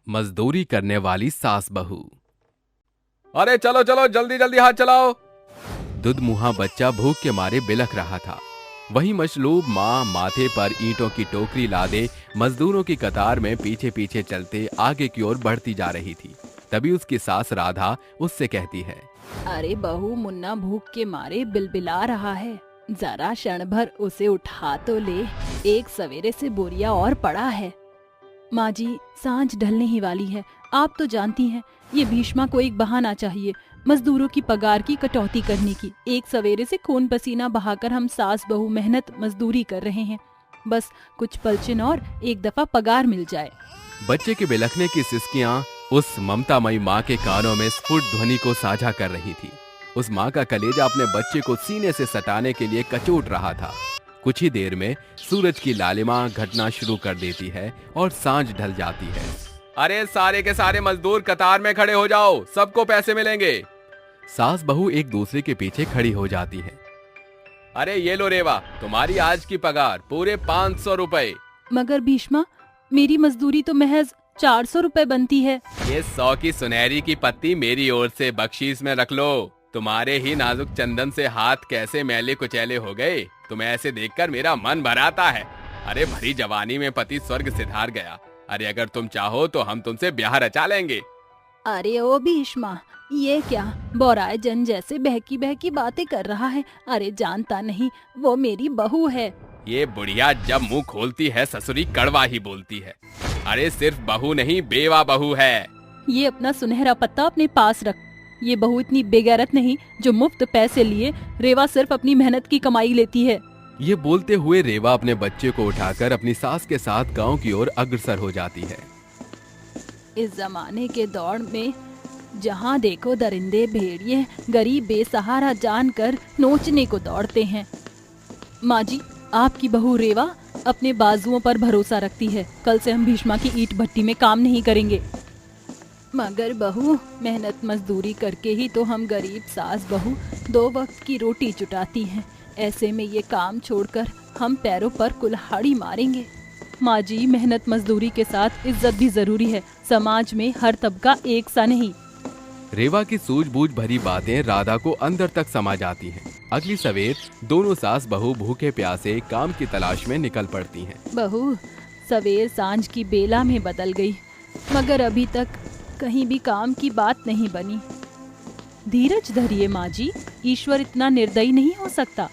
मजदूरी करने वाली सास बहू। अरे चलो चलो जल्दी जल्दी हाथ चलाओ। दुधमुहा बच्चा भूख के मारे बिलख रहा था। वहीं मशलूब माँ माथे पर ईंटों की टोकरी लादे मजदूरों की कतार में पीछे पीछे चलते आगे की ओर बढ़ती जा रही थी। तभी उसकी सास राधा उससे कहती है, अरे बहू, मुन्ना भूख के मारे बिलबिला रहा है, जरा क्षण भर उसे उठा तो ले, एक सवेरे से बोरिया और पड़ा है। माँ जी, सांझ ढलने ही वाली है, आप तो जानती हैं ये भीष्मा को एक बहाना चाहिए मजदूरों की पगार की कटौती करने की। एक सवेरे से खून पसीना बहाकर हम सास बहू मेहनत मजदूरी कर रहे हैं, बस कुछ पलचिन और एक दफा पगार मिल जाए। बच्चे के बिलखने की सिसकियां उस ममतामयी माँ के कानों में स्फुट ध्वनि को साझा कर रही थी। उस माँ का कलेजा अपने बच्चे को सीने से सटाने के लिए कचोट रहा था। कुछ ही देर में सूरज की लालिमा घटना शुरू कर देती है और सांझ ढल जाती है। अरे सारे के सारे मजदूर कतार में खड़े हो जाओ, सबको पैसे मिलेंगे। सास बहू एक दूसरे के पीछे खड़ी हो जाती है। अरे ये लो रेवा, तुम्हारी आज की पगार पूरे 500 रुपए। मगर भीष्मा, मेरी मजदूरी तो महज 400 रुपए बनती है। ये 100 की सुनहरी की पत्ती मेरी ओर से बख्शीश में रख लो। तुम्हारे ही नाजुक चंदन से हाथ कैसे मैले कुचैले हो गए, तुम्हें ऐसे देखकर मेरा मन भराता है। अरे भरी जवानी में पति स्वर्ग सिधार गया। अरे अगर तुम चाहो तो हम तुमसे ब्याह रचा लेंगे। अरे ओ भीष्मा, ये क्या बोराए जन जैसे बहकी बहकी बातें कर रहा है। अरे जानता नहीं वो मेरी बहू है। ये बुढ़िया जब मुंह खोलती है ससुरी कड़वा ही बोलती है। अरे सिर्फ बहू नहीं, बेवा बहू है। ये अपना सुनहरा पत्ता अपने पास रख। ये बहू इतनी बेगैरत नहीं जो मुफ्त पैसे लिए रेवा सिर्फ अपनी मेहनत की कमाई लेती है। ये बोलते हुए रेवा अपने बच्चे को उठाकर अपनी सास के साथ गांव की ओर अग्रसर हो जाती है। इस जमाने के दौर में जहाँ देखो दरिंदे भेड़िए गरीब बेसहारा जानकर नोचने को दौड़ते हैं। माँ जी, आपकी बहू रेवा अपने बाजुओं पर भरोसा रखती है। कल से हम भीष्मा की ईंट भट्टी में काम नहीं करेंगे। मगर बहू, मेहनत मजदूरी करके ही तो हम गरीब सास बहू 2 वक्त की रोटी जुटाती हैं। ऐसे में ये काम छोड़कर हम पैरों पर कुल्हाड़ी मारेंगे। माँ जी, मेहनत मजदूरी के साथ इज्जत भी जरूरी है। समाज में हर तबका एक सा नहीं। रेवा की सूझबूझ भरी बातें राधा को अंदर तक समा जाती हैं। अगली सवेर दोनों सास बहू भूखे प्यासे काम की तलाश में निकल पड़ती हैं। बहू, सवेर सांझ की बेला में बदल गई, मगर अभी तक कहीं भी काम की बात नहीं बनी। धीरज धरिए माँ जी, ईश्वर इतना निर्दयी नहीं हो सकता।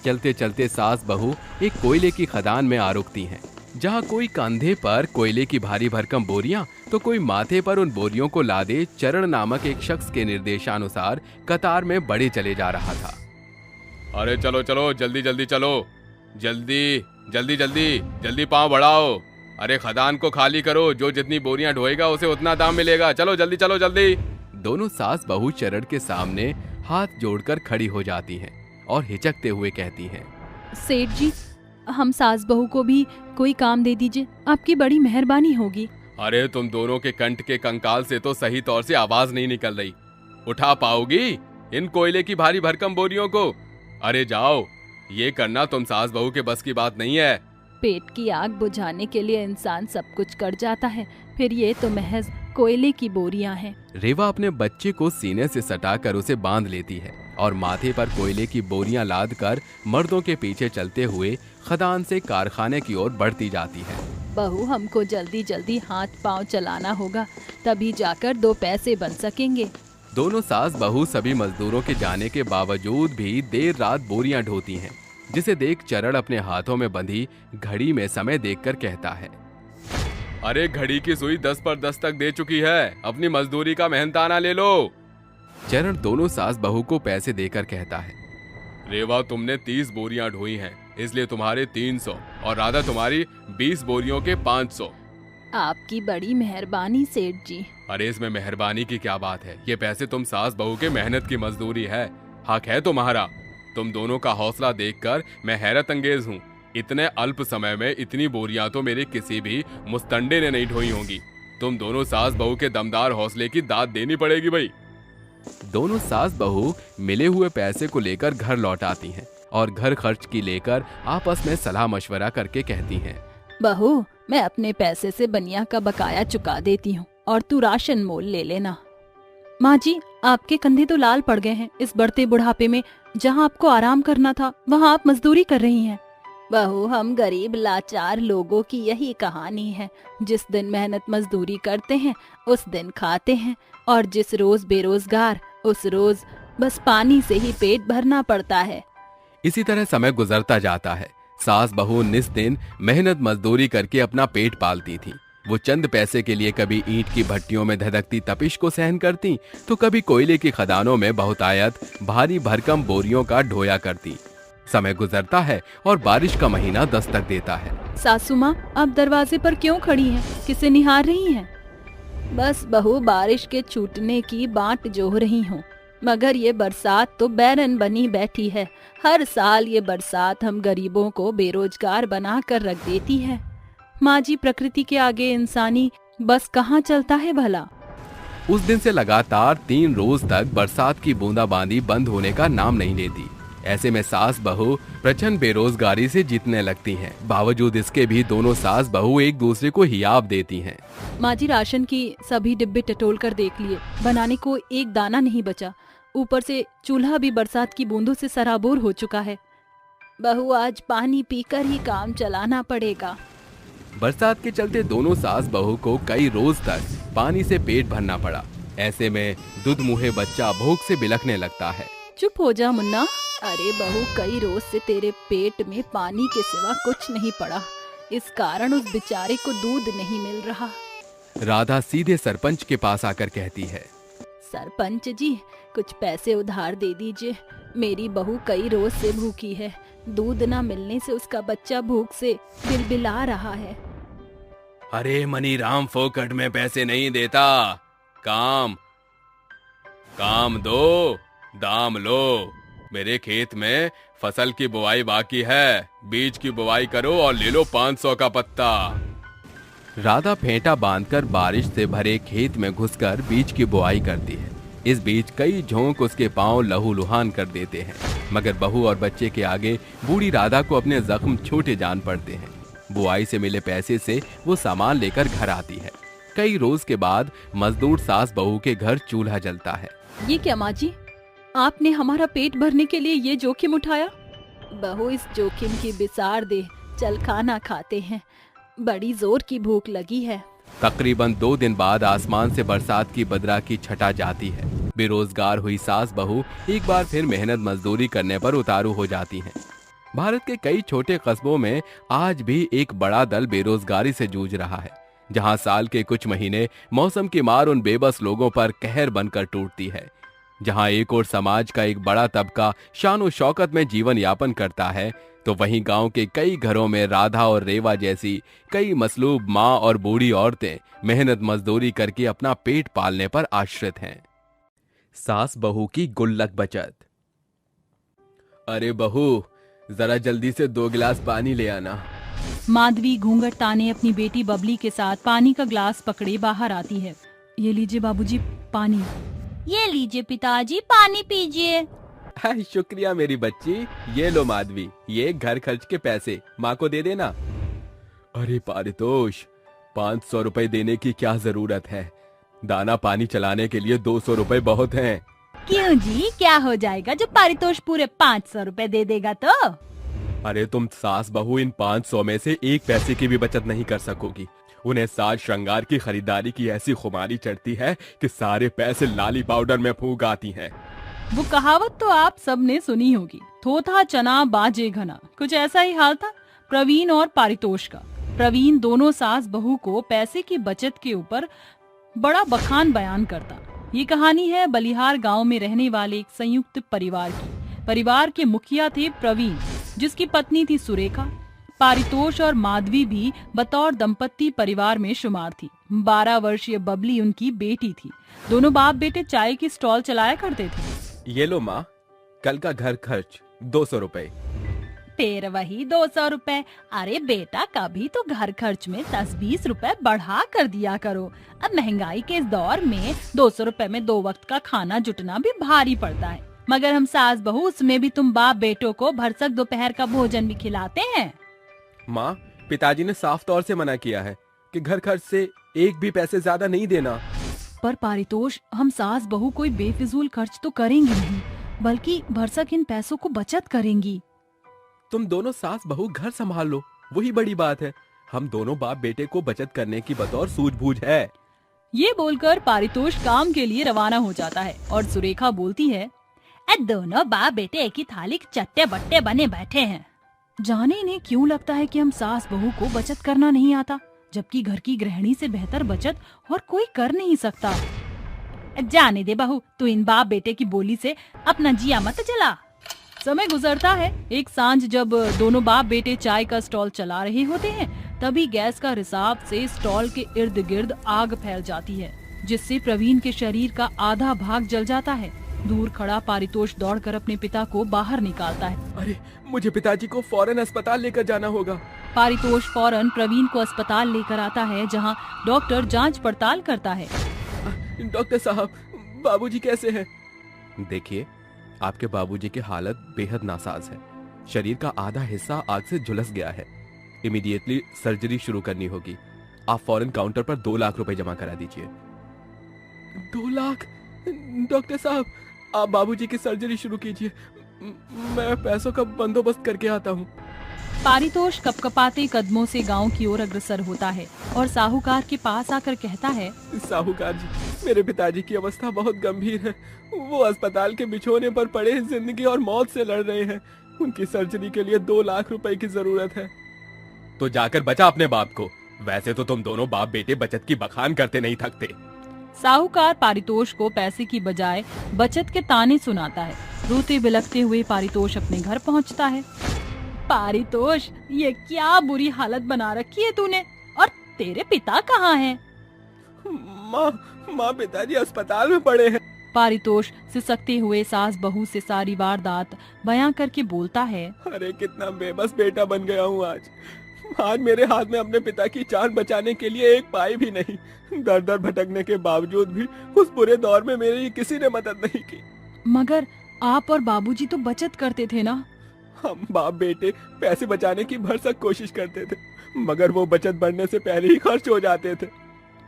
चलते चलते सास बहू एक कोयले की खदान में आ रुकती हैं, जहाँ कोई कंधे पर कोयले की भारी भरकम बोरियां तो कोई माथे पर उन बोरियों को लादे चरण नामक एक शख्स के निर्देशानुसार कतार में बढ़े चले जा रहा था। अरे चलो चलो जल्दी जल्दी चलो, जल्दी जल्दी जल्दी जल्दी पाँव बढ़ाओ। अरे खदान को खाली करो, जो जितनी बोरियां ढोएगा उसे उतना दाम मिलेगा। चलो जल्दी चलो जल्दी। दोनों सास बहू चरण के सामने हाथ जोड़कर खड़ी हो जाती हैं और हिचकते हुए कहती हैं, सेठ जी, हम सास बहू को भी कोई काम दे दीजिए, आपकी बड़ी मेहरबानी होगी। अरे तुम दोनों के कंठ के कंकाल से तो सही तौर से आवाज नहीं निकल रही। उठा पाओगी इन कोयले की भारी भरकम बोरियों को? अरे जाओ, ये करना तुम सास बहू के बस की बात नहीं है। पेट की आग बुझाने के लिए इंसान सब कुछ कर जाता है, फिर ये तो महज कोयले की बोरियां हैं। रेवा अपने बच्चे को सीने से सटाकर उसे बांध लेती है और माथे पर कोयले की बोरियां लादकर मर्दों के पीछे चलते हुए खदान से कारखाने की ओर बढ़ती जाती है। बहू, हमको जल्दी जल्दी हाथ पांव चलाना होगा, तभी जाकर 2 पैसे बन सकेंगे। दोनों सास बहू सभी मजदूरों के जाने के बावजूद भी देर रात बोरियां ढोती हैं, जिसे देख चरण अपने हाथों में बंधी घड़ी में समय देखकर कहता है, अरे घड़ी की सुई 10 पर 10 तक दे चुकी है, अपनी मजदूरी का मेहनताना ले लो। चरण दोनों सास बहू को पैसे देकर कहता है, रेवा, तुमने 30 बोरियां ढोई हैं, इसलिए तुम्हारे 300 और राधा तुम्हारी 20 बोरियों के 500। आपकी बड़ी मेहरबानी सेठ जी। अरे इसमें मेहरबानी की क्या बात है, ये पैसे तुम सास बहू के मेहनत की मजदूरी है, हक है तुम्हारा। तुम दोनों का हौसला देखकर मैं हैरत अंगेज हूँ। इतने अल्प समय में इतनी बोरियां तो मेरे किसी भी मुस्तंडे ने नहीं ढोई होंगी। तुम दोनों सास बहू के दमदार हौसले की दाद देनी पड़ेगी भाई। दोनों सास बहू मिले हुए पैसे को लेकर घर लौट आती हैं और घर खर्च की लेकर आपस में सलाह मशवरा करके कहती हैं, बहू, मैं अपने पैसे से बनिया का बकाया चुका देती हूँ और तू राशन मोल ले लेना। माँ जी, आपके कंधे तो लाल पड़ गए हैं इस बढ़ते बुढ़ापे में। जहाँ आपको आराम करना था वहाँ आप मजदूरी कर रही हैं। बहू, हम गरीब लाचार लोगों की यही कहानी है। जिस दिन मेहनत मजदूरी करते हैं उस दिन खाते हैं, और जिस रोज बेरोजगार उस रोज बस पानी से ही पेट भरना पड़ता है। इसी तरह समय गुजरता जाता है। सास बहू निस दिन मेहनत मजदूरी करके अपना पेट पालती थी। वो चंद पैसे के लिए कभी ईंट की भट्टियों में धधकती तपिश को सहन करती, तो कभी कोयले की खदानों में बहुतायत भारी भरकम बोरियों का ढोया करती। समय गुजरता है और बारिश का महीना दस्तक देता है। सासू माँ, आप दरवाजे पर क्यों खड़ी हैं? किसे निहार रही हैं? बस बहू, बारिश के छूटने की बाट जोह रही हूँ। मगर ये बरसात तो बैरन बनी बैठी है। हर साल ये बरसात हम गरीबों को बेरोजगार बना कर रख देती है। माँ जी, प्रकृति के आगे इंसानी बस कहाँ चलता है भला। उस दिन से लगातार 3 रोज तक बरसात की बूंदाबांदी बंद होने का नाम नहीं लेती। ऐसे में सास बहू प्रचंड बेरोजगारी से जीतने लगती हैं। बावजूद इसके भी दोनों सास बहू एक दूसरे को हियाब देती हैं। माँ जी, राशन की सभी डिब्बे टटोल कर देख लिए, बनाने को एक दाना नहीं बचा। ऊपर से चूल्हा भी बरसात की बूंदों से सराबोर हो चुका है। बहू, आज पानी पीकर ही काम चलाना पड़ेगा। बरसात के चलते दोनों सास बहू को कई रोज तक पानी से पेट भरना पड़ा। ऐसे में दूध मुहे बच्चा भूख से बिलखने लगता है। चुप हो जा मुन्ना। अरे बहू, कई रोज से तेरे पेट में पानी के सिवा कुछ नहीं पड़ा। इस कारण उस बेचारे को दूध नहीं मिल रहा। राधा सीधे सरपंच के पास आकर कहती है, सरपंच जी, कुछ पैसे उधार दे दीजिए। मेरी बहू कई रोज से भूखी है। दूध न मिलने से उसका बच्चा भूख से बिलबिला रहा है। अरे मनीराम, फोकट में पैसे नहीं देता। काम दो, दाम लो। मेरे खेत में फसल की बुआई बाकी है। बीज की बुआई करो और ले लो 500 का पत्ता। राधा फेंटा बांधकर बारिश से भरे खेत में घुसकर बीज की बुआई करती है। इस बीच कई झोंक उसके पांव लहूलुहान कर देते हैं, मगर बहू और बच्चे के आगे बूढ़ी राधा को अपने जख्म छोटे जान पड़ते हैं। बुआई से मिले पैसे से वो सामान लेकर घर आती है। कई रोज के बाद मजदूर सास बहू के घर चूल्हा जलता है। ये क्या माँ जी, आपने हमारा पेट भरने के लिए ये जोखिम उठाया? बहू, इस जोखिम की बिसार दे, चल खाना खाते हैं। बड़ी जोर की भूख लगी है। तकरीबन 2 दिन बाद आसमान से बरसात की बदरा की छटा जाती है। बेरोजगार हुई सास बहू एक बार फिर मेहनत मजदूरी करने पर उतारू हो जाती हैं। भारत के कई छोटे कस्बों में आज भी एक बड़ा दल बेरोजगारी से जूझ रहा है, जहां साल के कुछ महीने मौसम की मार उन बेबस लोगों पर कहर बनकर टूटती है। जहां एक और समाज का एक बड़ा तबका शान और शौकत में जीवन यापन करता है, तो वहीं गांव के कई घरों में राधा और रेवा जैसी कई मसलूब माँ और बूढ़ी औरतें मेहनत मजदूरी करके अपना पेट पालने पर आश्रित हैं। सास बहू की गुल्लक बचत। अरे बहू, जरा जल्दी से 2 गिलास पानी ले आना। माधवी घूंघट ताने अपनी बेटी बबली के साथ पानी का ग्लास पकड़े बाहर आती है। ये लीजिए बाबूजी पानी। ये लीजिए पिताजी, पानी पीजिए। शुक्रिया मेरी बच्ची। ये लो माधवी, ये घर खर्च के पैसे माँ को दे देना। अरे पारितोष, 500 रुपए देने की क्या जरूरत है? दाना पानी चलाने के लिए 200 रुपए बहुत हैं। क्यों जी, क्या हो जाएगा जो पारितोष पूरे 500 रुपए दे देगा तो? अरे तुम सास बहू इन 500 में से 1 पैसे की भी बचत नहीं कर सकोगी। उन्हें साज श्रृंगार की खरीदारी की ऐसी खुमारी चढ़ती है कि सारे पैसे लाली पाउडर में फूंक आती हैं। वो कहावत तो आप सबने सुनी होगी, थोथा चना बाजे घना। कुछ ऐसा ही हाल था प्रवीण और पारितोष का। प्रवीण दोनों सास बहू को पैसे की बचत के ऊपर बड़ा बखान बयान करता। ये कहानी है बलिहार गांव में रहने वाले एक संयुक्त परिवार की। परिवार के मुखिया थे प्रवीण, जिसकी पत्नी थी सुरेखा। पारितोष और माधवी भी बतौर दंपत्ति परिवार में शुमार थी। 12 वर्षीय बबली उनकी बेटी थी। दोनों बाप बेटे चाय की स्टॉल चलाया करते थे। ये लो माँ, कल का घर खर्च 200 रुपए। फिर वही 200 रुपए। अरे बेटा, कभी तो घर खर्च में 10-20 रुपए बढ़ा कर दिया करो। अब महंगाई के इस दौर में 200 रुपए में 2 वक्त का खाना जुटना भी भारी पड़ता है। मगर हम सास बहू, उसमें भी तुम बाप बेटों को भरसक दोपहर का भोजन भी खिलाते हैं। माँ, पिताजी ने साफ तौर से मना किया है कि घर खर्च से एक भी पैसे ज्यादा नहीं देना। पर पारितोष, हम सास बहू कोई बेफिजूल खर्च तो करेंगी नहीं, बल्कि भरसक इन पैसों को बचत करेंगी। तुम दोनों सास बहू घर संभाल लो, वही बड़ी बात है। हम दोनों बाप बेटे को बचत करने की बतौर सूझबूझ है। ये बोलकर पारितोष काम के लिए रवाना हो जाता है और सुरेखा बोलती है, दोनों बाप बेटे एक ही थाली के चट्टे बट्टे बने बैठे हैं। जाने इन्हें क्यों लगता है कि हम सास बहू को बचत करना नहीं आता, जबकि घर की गृहिणी से बेहतर बचत और कोई कर नहीं सकता। जाने दे बहू, तू इन बाप बेटे की बोली से अपना जिया मत जला। समय गुजरता है। एक सांझ जब दोनों बाप बेटे चाय का स्टॉल चला रहे होते हैं, तभी गैस का रिसाव से स्टॉल के इर्द गिर्द आग फैल जाती है, जिससे प्रवीण के शरीर का आधा भाग जल जाता है। दूर खड़ा पारितोष दौड़कर अपने पिता को बाहर निकालता है। अरे, मुझे पिताजी को फौरन अस्पताल लेकर जाना होगा। पारितोष फौरन प्रवीण को अस्पताल लेकर आता है, जहां डॉक्टर जांच पड़ताल करता है। डॉक्टर साहब, बाबूजी कैसे हैं? देखिए, आपके बाबूजी की हालत बेहद नासाज है। शरीर का आधा हिस्सा आग से झुलस गया है। इमीडिएटली सर्जरी शुरू करनी होगी। आप फौरन काउंटर पर 2 लाख रुपए जमा करा दीजिए। 2 लाख? डॉक्टर साहब, आप बाबूजी की सर्जरी शुरू कीजिए। मैं पैसों का बंदोबस्त करके आता हूँ। पारितोष कपकपाते कदमों से गांव की ओर अग्रसर होता है और साहूकार के पास आकर कहता है, साहूकार जी, मेरे पिताजी की अवस्था बहुत गंभीर है। वो अस्पताल के बिछोने पर पड़े जिंदगी और मौत से लड़ रहे हैं। उनकी सर्जरी के लिए 2 लाख रुपए की जरूरत है। तो जाकर बचा अपने बाप को। वैसे तो तुम दोनों बाप बेटे बचत की बखान करते नहीं थकते। साहूकार पारितोष को पैसे की बजाय बचत के ताने सुनाता है। रोते बिलखते हुए पारितोष अपने घर पहुंचता है। पारितोष, ये क्या बुरी हालत बना रखी है तूने, और तेरे पिता कहाँ हैं? माँ पिताजी अस्पताल में पड़े हैं। पारितोष सिसकते हुए सास बहू से सारी वारदात बयां करके बोलता है, अरे कितना बेबस बेटा बन गया हूँ आज मेरे हाथ में अपने पिता की जान बचाने के लिए एक पाई भी नहीं। दर दर भटकने के बावजूद भी उस बुरे दौर में मेरी किसी ने मदद नहीं की। मगर आप और बाबूजी तो बचत करते थे ना? हम बाप बेटे पैसे बचाने की भरसक कोशिश करते थे, मगर वो बचत बढ़ने से पहले ही खर्च हो जाते थे।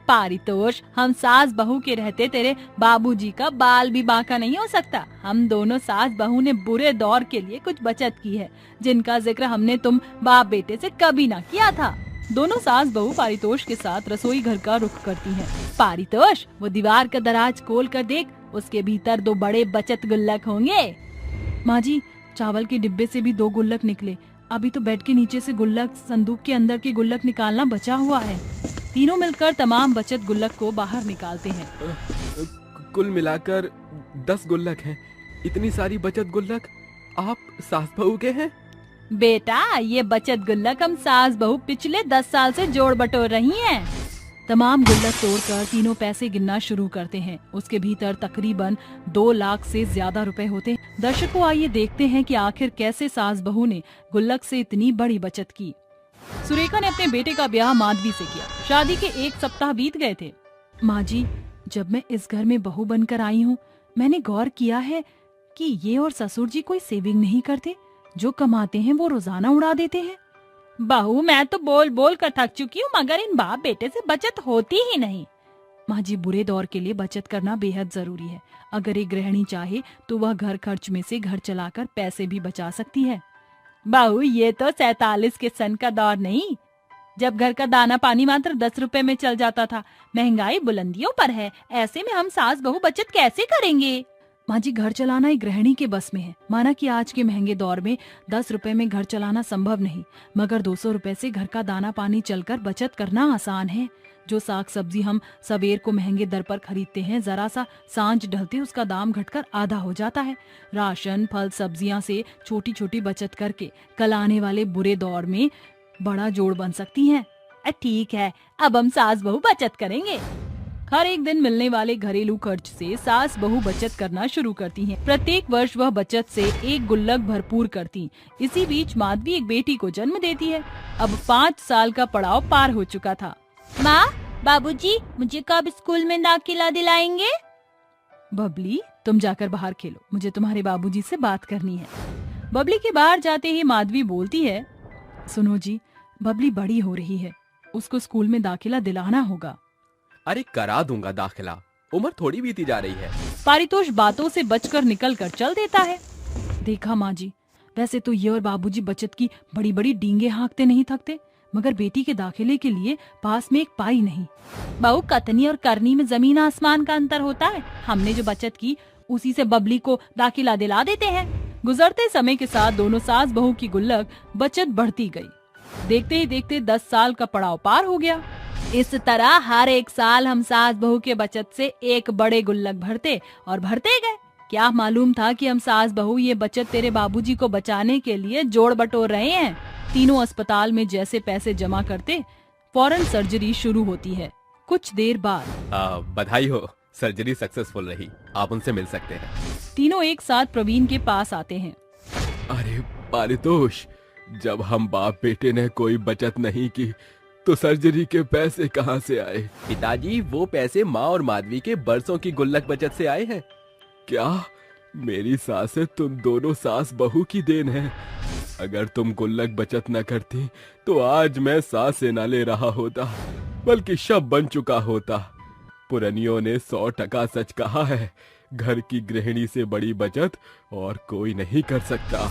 पारितोष, हम सास बहू के रहते तेरे बाबूजी का बाल भी बांका नहीं हो सकता। हम दोनों सास बहू ने बुरे दौर के लिए कुछ बचत की है, जिनका जिक्र हमने तुम बाप बेटे से कभी ना किया था। दोनों सास बहू पारितोष के साथ रसोई घर का रुख करती हैं। पारितोष, वो दीवार का दराज खोल कर देख, उसके भीतर 2 बड़े बचत गुल्लक होंगे। माँ जी, चावल के डिब्बे से भी 2 गुल्लक निकले। अभी तो बेड के नीचे से गुल्लक, संदूक के अंदर के गुल्लक निकालना बचा हुआ है। तीनों मिलकर तमाम बचत गुल्लक को बाहर निकालते हैं। कुल मिलाकर 10 गुल्लक हैं। इतनी सारी बचत गुल्लक आप सास बहू के हैं? बेटा, ये बचत गुल्लक हम सास बहू पिछले 10 साल से जोड़ बटोर रही हैं। तमाम गुल्लक तोड़कर तीनों पैसे गिनना शुरू करते हैं। उसके भीतर तकरीबन 2 लाख से ज्यादा रुपए होते हैं। दर्शकों, आइए देखते हैं कि आखिर कैसे सास बहू ने गुल्लक से इतनी बड़ी बचत की। सुरेखा ने अपने बेटे का ब्याह माधवी से किया। शादी के 1 सप्ताह बीत गए थे। माँ जी, जब मैं इस घर में बहू बनकर आई हूँ, मैंने गौर किया है कि ये और ससुर जी कोई सेविंग नहीं करते। जो कमाते हैं वो रोजाना उड़ा देते हैं। बहू, मैं तो बोल बोल कर थक चुकी हूँ, मगर इन बाप बेटे से बचत होती ही नहीं। माँ जी, बुरे दौर के लिए बचत करना बेहद जरूरी है। अगर एक गृहिणी चाहे तो वह घर खर्च में से घर चलाकर पैसे भी बचा सकती है। बहू, ये तो 47 के सन का दौर नहीं, जब घर का दाना पानी मात्र 10 रुपए में चल जाता था। महंगाई बुलंदियों पर है, ऐसे में हम सास बहू बचत कैसे करेंगे? माँ जी, घर चलाना एक गृहिणी के बस में है। माना कि आज के महंगे दौर में 10 रुपए में घर चलाना संभव नहीं, मगर 200 रुपए से घर का दाना पानी चलकर बचत करना आसान है। जो साग सब्जी हम सवेर को महंगे दर पर खरीदते हैं, जरा सा सांझ ढलते उसका दाम घटकर आधा हो जाता है। राशन, फल, सब्जियां से छोटी छोटी बचत करके कल आने वाले बुरे दौर में बड़ा जोड़ बन सकती हैं। ठीक है, अब हम सास बहू बचत करेंगे। हर एक दिन मिलने वाले घरेलू खर्च से सास बहू बचत करना शुरू करती हैं। प्रत्येक वर्ष वह बचत से 1 गुल्लक भरपूर करती। इसी बीच माधवी एक बेटी को जन्म देती है। अब 5 साल का पड़ाव पार हो चुका था। माँ, बाबूजी मुझे कब स्कूल में दाखिला दिलाएंगे? बबली, तुम जाकर बाहर खेलो, मुझे तुम्हारे बाबूजी से बात करनी है। बबली के बाहर जाते ही माधवी बोलती है, सुनो जी, बबली बड़ी हो रही है, उसको स्कूल में दाखिला दिलाना होगा। अरे करा दूंगा दाखिला, उम्र थोड़ी बीती जा रही है। पारितोष बातों से बचकर निकल कर चल देता है। देखा माँ जी, वैसे तो ये और बाबूजी बचत की बड़ी बड़ी डींगे हाँकते नहीं थकते, मगर बेटी के दाखिले के लिए पास में एक पाई नहीं। बहू, कतनी और करनी में जमीन आसमान का अंतर होता है। हमने जो बचत की उसी से बबली को दाखिला दिला देते हैं। गुजरते समय के साथ दोनों सास बहू की गुल्लक बचत बढ़ती गई। देखते ही देखते 10 साल का पड़ाव पार हो गया। इस तरह हर एक साल हम सास बहू के बचत से एक बड़े गुल्लक भरते और भरते गए। क्या मालूम था कि हम सास बहू ये बचत तेरे बाबूजी को बचाने के लिए जोड़ बटोर रहे हैं। तीनों अस्पताल में जैसे पैसे जमा करते, फौरन सर्जरी शुरू होती है। कुछ देर बाद बधाई हो, सर्जरी सक्सेसफुल रही, आप उनसे मिल सकते हैं। तीनों एक साथ प्रवीण के पास आते हैं। अरे पारितोष, जब हम बाप बेटे ने कोई बचत नहीं की तो सर्जरी के पैसे कहाँ से आए? पिताजी, वो पैसे माँ और माधवी के बरसों की गुल्लक बचत से आए हैं। क्या? मेरी सासे तुम दोनों सास बहू की देन है। अगर तुम गुल्लक बचत न करती तो आज मैं सांसें न ले रहा होता, बल्कि शव बन चुका होता। पुरनियों ने 100% सच कहा है, घर की गृहिणी से बड़ी बचत और कोई नहीं कर सकता।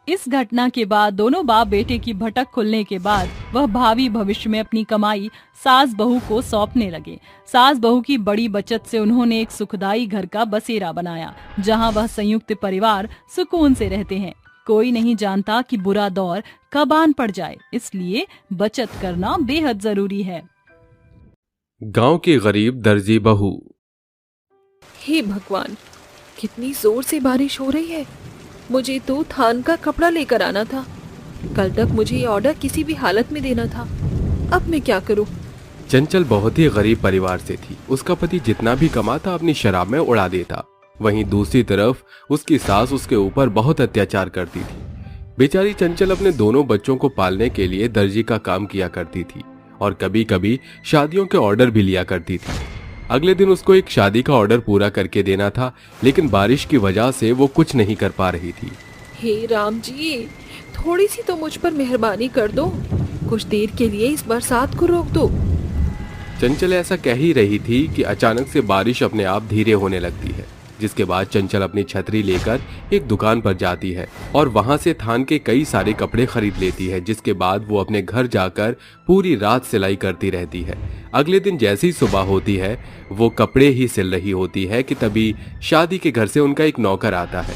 इस घटना के बाद दोनों बाप बेटे की भटक खुलने के बाद वह भावी भविष्य में अपनी कमाई सास बहू को सौंपने लगे। सास बहू की बड़ी बचत से उन्होंने एक सुखदायी घर का बसेरा बनाया, जहां वह संयुक्त परिवार सुकून से रहते हैं। कोई नहीं जानता कि बुरा दौर कब आन पड़ जाए, इसलिए बचत करना बेहद जरूरी है। गांव की गरीब दर्जी बहू। हे भगवान, कितनी जोर से बारिश हो रही है। मुझे तो थान का कपड़ा लेकर आना था। कल तक मुझे ये ऑर्डर किसी भी हालत में देना था। अब मैं क्या करूं? चंचल बहुत ही गरीब परिवार से थी। उसका पति जितना भी कमाता अपनी शराब में उड़ा देता। वहीं दूसरी तरफ उसकी सास उसके ऊपर बहुत अत्याचार करती थी। बेचारी चंचल अपने दोनों बच्चों को पालने के लिए दर्जी का काम किया करती थी और कभी कभी शादियों के ऑर्डर भी लिया करती थी। अगले दिन उसको एक शादी का ऑर्डर पूरा करके देना था, लेकिन बारिश की वजह से वो कुछ नहीं कर पा रही थी। हे राम जी, थोड़ी सी तो मुझ पर मेहरबानी कर दो। कुछ देर के लिए इस बरसात को रोक दो। चंचल ऐसा कह ही रही थी कि अचानक से बारिश अपने आप धीरे होने लगती है, जिसके बाद चंचल अपनी छतरी लेकर एक दुकान पर जाती है और वहां से थान के कई सारे कपड़े खरीद लेती है, जिसके बाद वो अपने घर जाकर पूरी रात सिलाई करती रहती है। अगले दिन जैसी ही सुबह होती है, वो कपड़े ही सिल रही होती है कि तभी शादी के घर से उनका एक नौकर आता है।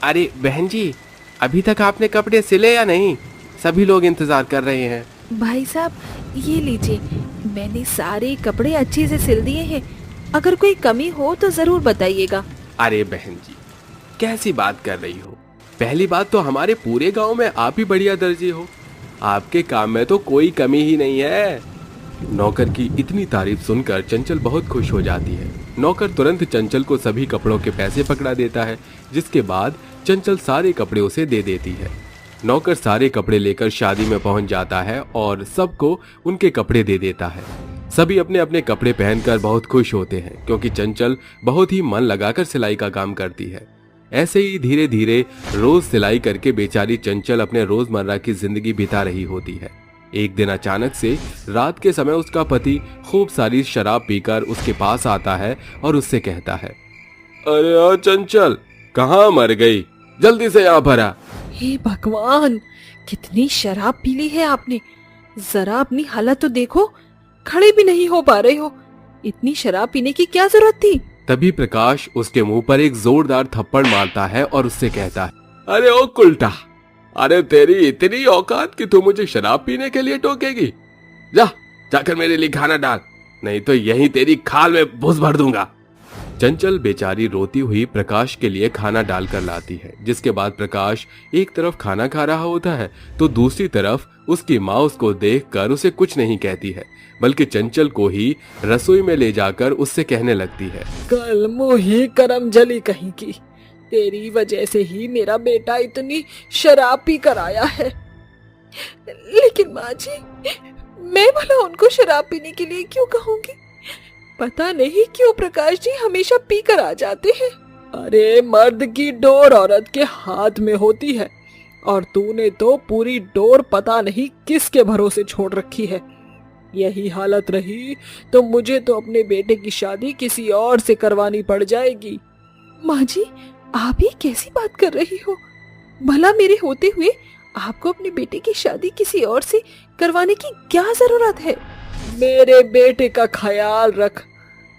अरे बहन जी, अभी तक आपने कपड़े सिले या नहीं? सभी लोग इंतजार कर रहे हैं। भाई साहब, ये लीजिए, मैंने सारे कपड़े अच्छे से सिल दिए हैं। अगर कोई कमी हो तो जरूर बताइएगा। अरे बहन जी, कैसी बात कर रही हो? पहली बात तो हमारे पूरे गांव में आप ही बढ़िया दर्जी हो। आपके काम में तो कोई कमी ही नहीं है। नौकर की इतनी तारीफ सुनकर चंचल बहुत खुश हो जाती है। नौकर तुरंत चंचल को सभी कपड़ों के पैसे पकड़ा देता है, जिसके बाद चंचल सारे कपड़े उसे दे देती है। नौकर सारे कपड़े लेकर शादी में पहुंच जाता है और सबको उनके कपड़े दे देता है। सभी अपने अपने कपड़े पहनकर बहुत खुश होते हैं, क्योंकि चंचल बहुत ही मन लगाकर सिलाई का काम करती है। ऐसे ही धीरे धीरे रोज सिलाई करके बेचारी चंचल अपने रोजमर्रा की जिंदगी बिता रही होती है। एक दिन अचानक से रात के समय उसका पति खूब सारी शराब पीकर उसके पास आता है और उससे कहता है, अरे ओ चंचल, कहाँ मर गई? जल्दी से यहाँ भरा। हे भगवान, कितनी शराब पी ली है आपने। जरा अपनी हालत तो देखो, खड़े भी नहीं हो पा रहे हो। इतनी शराब पीने की क्या जरूरत थी? तभी प्रकाश उसके मुंह पर एक जोरदार थप्पड़ मारता है और उससे कहता है, अरे ओ कुल्टा, अरे तेरी इतनी औकात कि तू मुझे शराब पीने के लिए टोकेगी? जाकर मेरे लिए खाना डाल, नहीं तो यहीं तेरी खाल में भूस भर दूंगा। चंचल बेचारी रोती हुई प्रकाश के लिए खाना डालकर लाती है, जिसके बाद प्रकाश एक तरफ खाना खा रहा होता है तो दूसरी तरफ उसकी माँ उसको देखकर उसे कुछ नहीं कहती है, बल्कि चंचल को ही रसोई में ले जाकर उससे कहने लगती है, कल मोही करम जली कहीं की, तेरी वजह से ही मेरा बेटा इतनी शराब पी कर आया है। लेकिन माँ जी, मैं भला उनको शराब पीने के लिए क्यों कहूँगी? पता नहीं क्यों प्रकाश जी हमेशा पी कर आ जाते हैं। अरे मर्द की डोर औरत के हाथ में होती है। और तूने तो पूरी डोर पता नहीं किसके भरोसे छोड़ रखी है। यही हालत रही तो मुझे तो अपने बेटे की शादी किसी और से करवानी पड़ जाएगी। माँ जी, आप ये कैसी बात कर रही हो? भला मेरे होते हुए आपको अपने बेटे की शादी किसी और से करवाने की क्या जरूरत है? मेरे बेटे का ख्याल रख,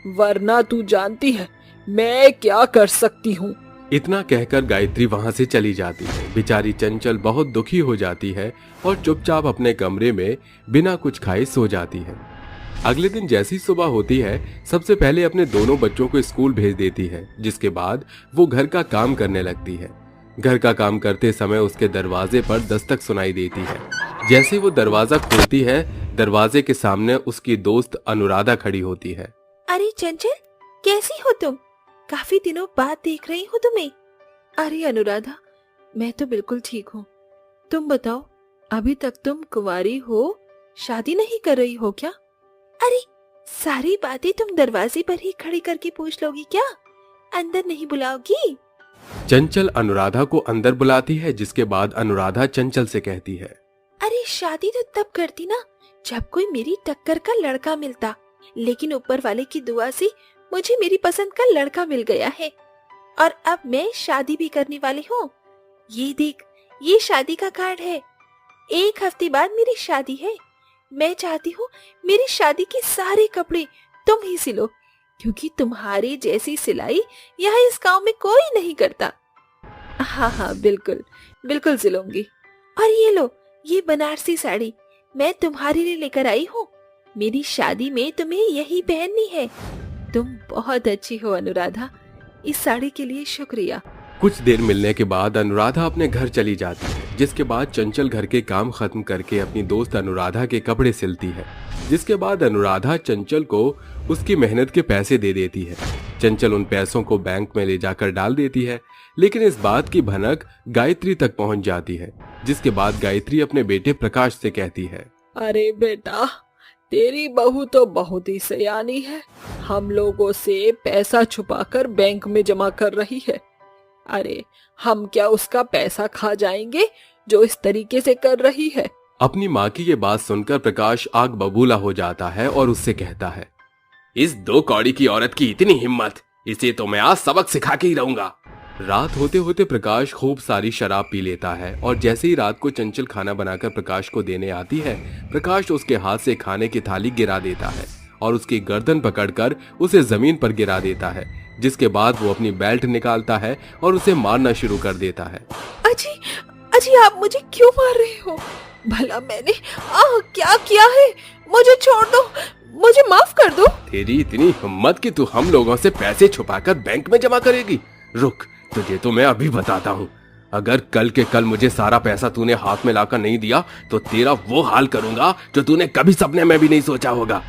वरना तू जानती है मैं क्या कर सकती हूँ। इतना कहकर गायत्री वहां से चली जाती है। बेचारी चंचल बहुत दुखी हो जाती है और चुपचाप अपने कमरे में बिना कुछ खाए सो जाती है। अगले दिन जैसी सुबह होती है, सबसे पहले अपने दोनों बच्चों को स्कूल भेज देती है, जिसके बाद वो घर का काम करने लगती है। घर का काम करते समय उसके दरवाजे पर दस्तक सुनाई देती है। जैसे वो दरवाजा खोलती है, दरवाजे के सामने उसकी दोस्त अनुराधा खड़ी होती है। अरे चंचल, कैसी हो तुम? काफी दिनों बाद देख रही हूँ तुम्हें। अरे अनुराधा, मैं तो बिल्कुल ठीक हूँ। तुम बताओ, अभी तक तुम कुंवारी हो, शादी नहीं कर रही हो क्या? अरे, सारी बातें तुम दरवाजे पर ही खड़ी करके पूछ लोगी क्या? अंदर नहीं बुलाओगी? चंचल अनुराधा को अंदर बुलाती है, जिसके बाद अनुराधा चंचल से कहती है, अरे शादी तो तब करती ना जब कोई मेरी टक्कर का लड़का मिलता, लेकिन ऊपर वाले की दुआ से मुझे मेरी पसंद का लड़का मिल गया है और अब मैं शादी भी करने वाली हूँ। ये देख, ये शादी का कार्ड है। 1 हफ्ते बाद मेरी शादी है। मैं चाहती हूँ मेरी शादी के सारे कपड़े तुम ही सिलो, क्योंकि तुम्हारी जैसी सिलाई यहाँ इस गांव में कोई नहीं करता। हाँ हाँ, बिल्कुल बिल्कुल सिलूंगी। और ये लो, ये बनारसी साड़ी मैं तुम्हारे लिए लेकर आई हूँ। मेरी शादी में तुम्हें यही पहननी है। तुम बहुत अच्छी हो अनुराधा, इस साड़ी के लिए शुक्रिया। कुछ देर मिलने के बाद अनुराधा अपने घर चली जाती है, जिसके बाद चंचल घर के काम खत्म करके अपनी दोस्त अनुराधा के कपड़े सिलती है। जिसके बाद अनुराधा चंचल को उसकी मेहनत के पैसे दे देती है। चंचल उन पैसों को बैंक में ले जाकर डाल देती है, लेकिन इस बात की भनक गायत्री तक पहुंच जाती है। जिसके बाद गायत्री अपने बेटे प्रकाश से कहती है, अरे बेटा, तेरी बहू तो बहुत ही सयानी है। हम लोगों से पैसा छुपाकर बैंक में जमा कर रही है। अरे हम क्या उसका पैसा खा जाएंगे जो इस तरीके से कर रही है? अपनी माँ की ये बात सुनकर प्रकाश आग बबूला हो जाता है और उससे कहता है, इस 2 कौड़ी की औरत की इतनी हिम्मत, इसे तो मैं आज सबक सिखा के ही रहूंगा। रात होते होते प्रकाश खूब सारी शराब पी लेता है और जैसे ही रात को चंचल खाना बनाकर प्रकाश को देने आती है, प्रकाश उसके हाथ से खाने की थाली गिरा देता है और उसकी गर्दन पकड़कर उसे जमीन पर गिरा देता है। जिसके बाद वो अपनी बेल्ट निकालता है और उसे मारना शुरू कर देता है। अजी, अजी, आप मुझे क्यों मार रहे हो? भला मैंने क्या किया है? मुझे छोड़ दो, मुझे माफ कर दो। तेरी इतनी हिम्मत कि तू हम लोगों से पैसे छुपाकर बैंक में जमा करेगी? रुक, तुझे तो मैं अभी बताता हूँ। अगर कल के कल मुझे सारा पैसा तूने हाथ में लाकर नहीं दिया तो तेरा वो हाल करूंगा जो तूने कभी सपने में भी नहीं सोचा होगा।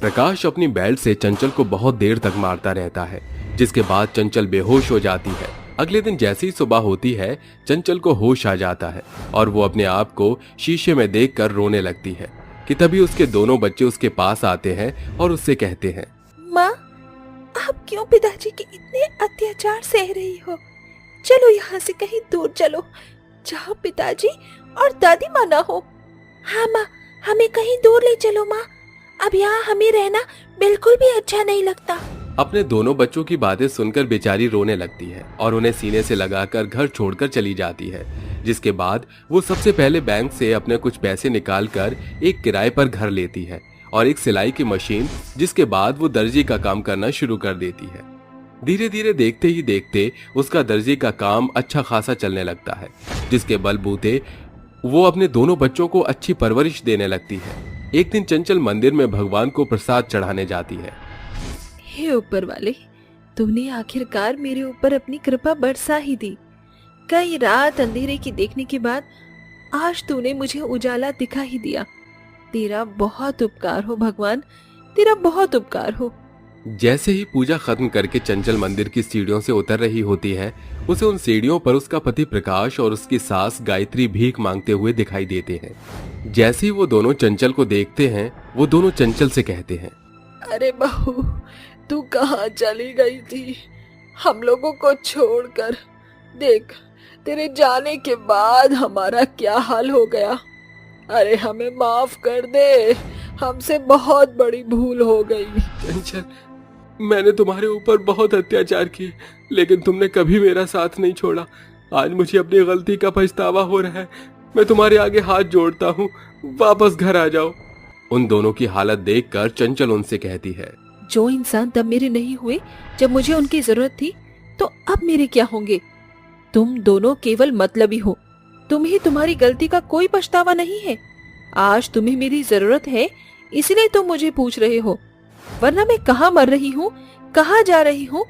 प्रकाश अपनी बेल्ट से चंचल को बहुत देर तक मारता रहता है, जिसके बाद चंचल बेहोश हो जाती है। अगले दिन जैसी सुबह होती है, चंचल को होश आ जाता है और वो अपने आप को शीशे में देखकर रोने लगती है कि तभी उसके दोनों बच्चे उसके पास आते हैं और उससे कहते हैं, माँ, आप क्यों पिताजी के इतने अत्याचार सह रही हो? चलो यहाँ से कहीं दूर चलो, जहाँ पिताजी और दादी माँ ना हो। हाँ माँ, हमें कहीं दूर ले चलो माँ। अब यहाँ हमें रहना बिल्कुल भी अच्छा नहीं लगता। अपने दोनों बच्चों की बातें सुनकर बेचारी रोने लगती है और उन्हें सीने से लगाकर घर छोड़कर चली जाती है। जिसके बाद वो सबसे पहले बैंक से अपने कुछ पैसे निकालकर एक किराए पर घर लेती है और एक सिलाई की मशीन, जिसके बाद वो दर्जी का काम करना शुरू कर देती है। धीरे धीरे देखते ही देखते उसका दर्जी का काम अच्छा खासा चलने लगता है, जिसके बलबूते वो अपने दोनों बच्चों को अच्छी परवरिश देने लगती है। एक दिन चंचल मंदिर में भगवान को प्रसाद चढ़ाने जाती है। हे ऊपर वाले, तूने आखिरकार मेरे ऊपर अपनी कृपा बरसा ही दी। कई रात अंधेरे की देखने के बाद आज तूने मुझे उजाला दिखा ही दिया। तेरा बहुत उपकार हो भगवान, तेरा बहुत उपकार हो। जैसे ही पूजा खत्म करके चंचल मंदिर की सीढ़ियों से उतर रही होती है, उसे उन सीढ़ियों पर उसका पति प्रकाश और उसकी सास गायत्री भीख मांगते हुए दिखाई देते हैं। जैसे ही वो दोनों चंचल को देखते हैं, वो दोनों चंचल से कहते हैं, अरे बहू, तू कहाँ चली गई थी हम लोगों को छोड़कर? देख, तेरे जाने के बाद हमारा क्या हाल हो गया। अरे हमें माफ कर दे, हमसे बहुत बड़ी भूल हो गई। चंचल, मैंने तुम्हारे ऊपर बहुत अत्याचार किए, लेकिन तुमने कभी मेरा साथ नहीं छोड़ा। आज मुझे अपनी गलती का पछतावा हो रहा है। मैं तुम्हारे आगे हाथ जोड़ता हूँ, वापस घर आ जाओ। उन दोनों की हालत देखकर चंचल उनसे कहती है, जो इंसान तब मेरे नहीं हुए जब मुझे उनकी जरूरत थी, तो अब मेरे क्या होंगे। तुम दोनों केवल मतलबी हो। तुम्हें तुम्हारी गलती का कोई पछतावा नहीं है। आज तुम्हें मेरी जरूरत है, इसलिए तुम मुझे पूछ रहे हो, वरना मैं कहाँ मर रही हूँ, कहाँ जा रही हूँ,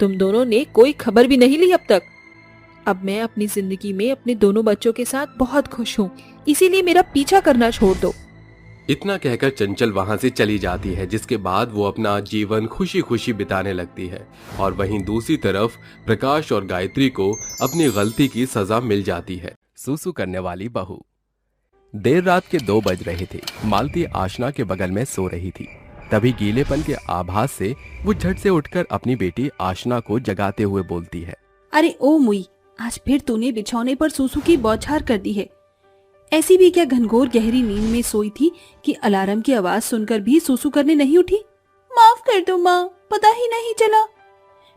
तुम दोनों ने कोई खबर भी नहीं ली अब तक। अब मैं अपनी जिंदगी में अपने दोनों बच्चों के साथ बहुत खुश हूँ, इसीलिए मेरा पीछा करना छोड़ दो। इतना कहकर चंचल वहां से चली जाती है, जिसके बाद वो अपना जीवन खुशी खुशी बिताने लगती है। और वहीं दूसरी तरफ प्रकाश और गायत्री को अपनी गलती की सजा मिल जाती है। सूसू करने वाली बहू। देर रात के 2 बज रहे थे। मालती आशना के बगल में सो रही थी। तभी गीलेपन के आभास से वो झट से उठकर अपनी बेटी आशना को जगाते हुए बोलती है, अरे ओ मुई, आज फिर तूने बिछौने पर सूसू की बौछार कर दी है। ऐसी भी क्या घनघोर गहरी नींद में सोई थी कि अलार्म की आवाज सुनकर भी सूसू करने नहीं उठी। माफ कर दो माँ, पता ही नहीं चला।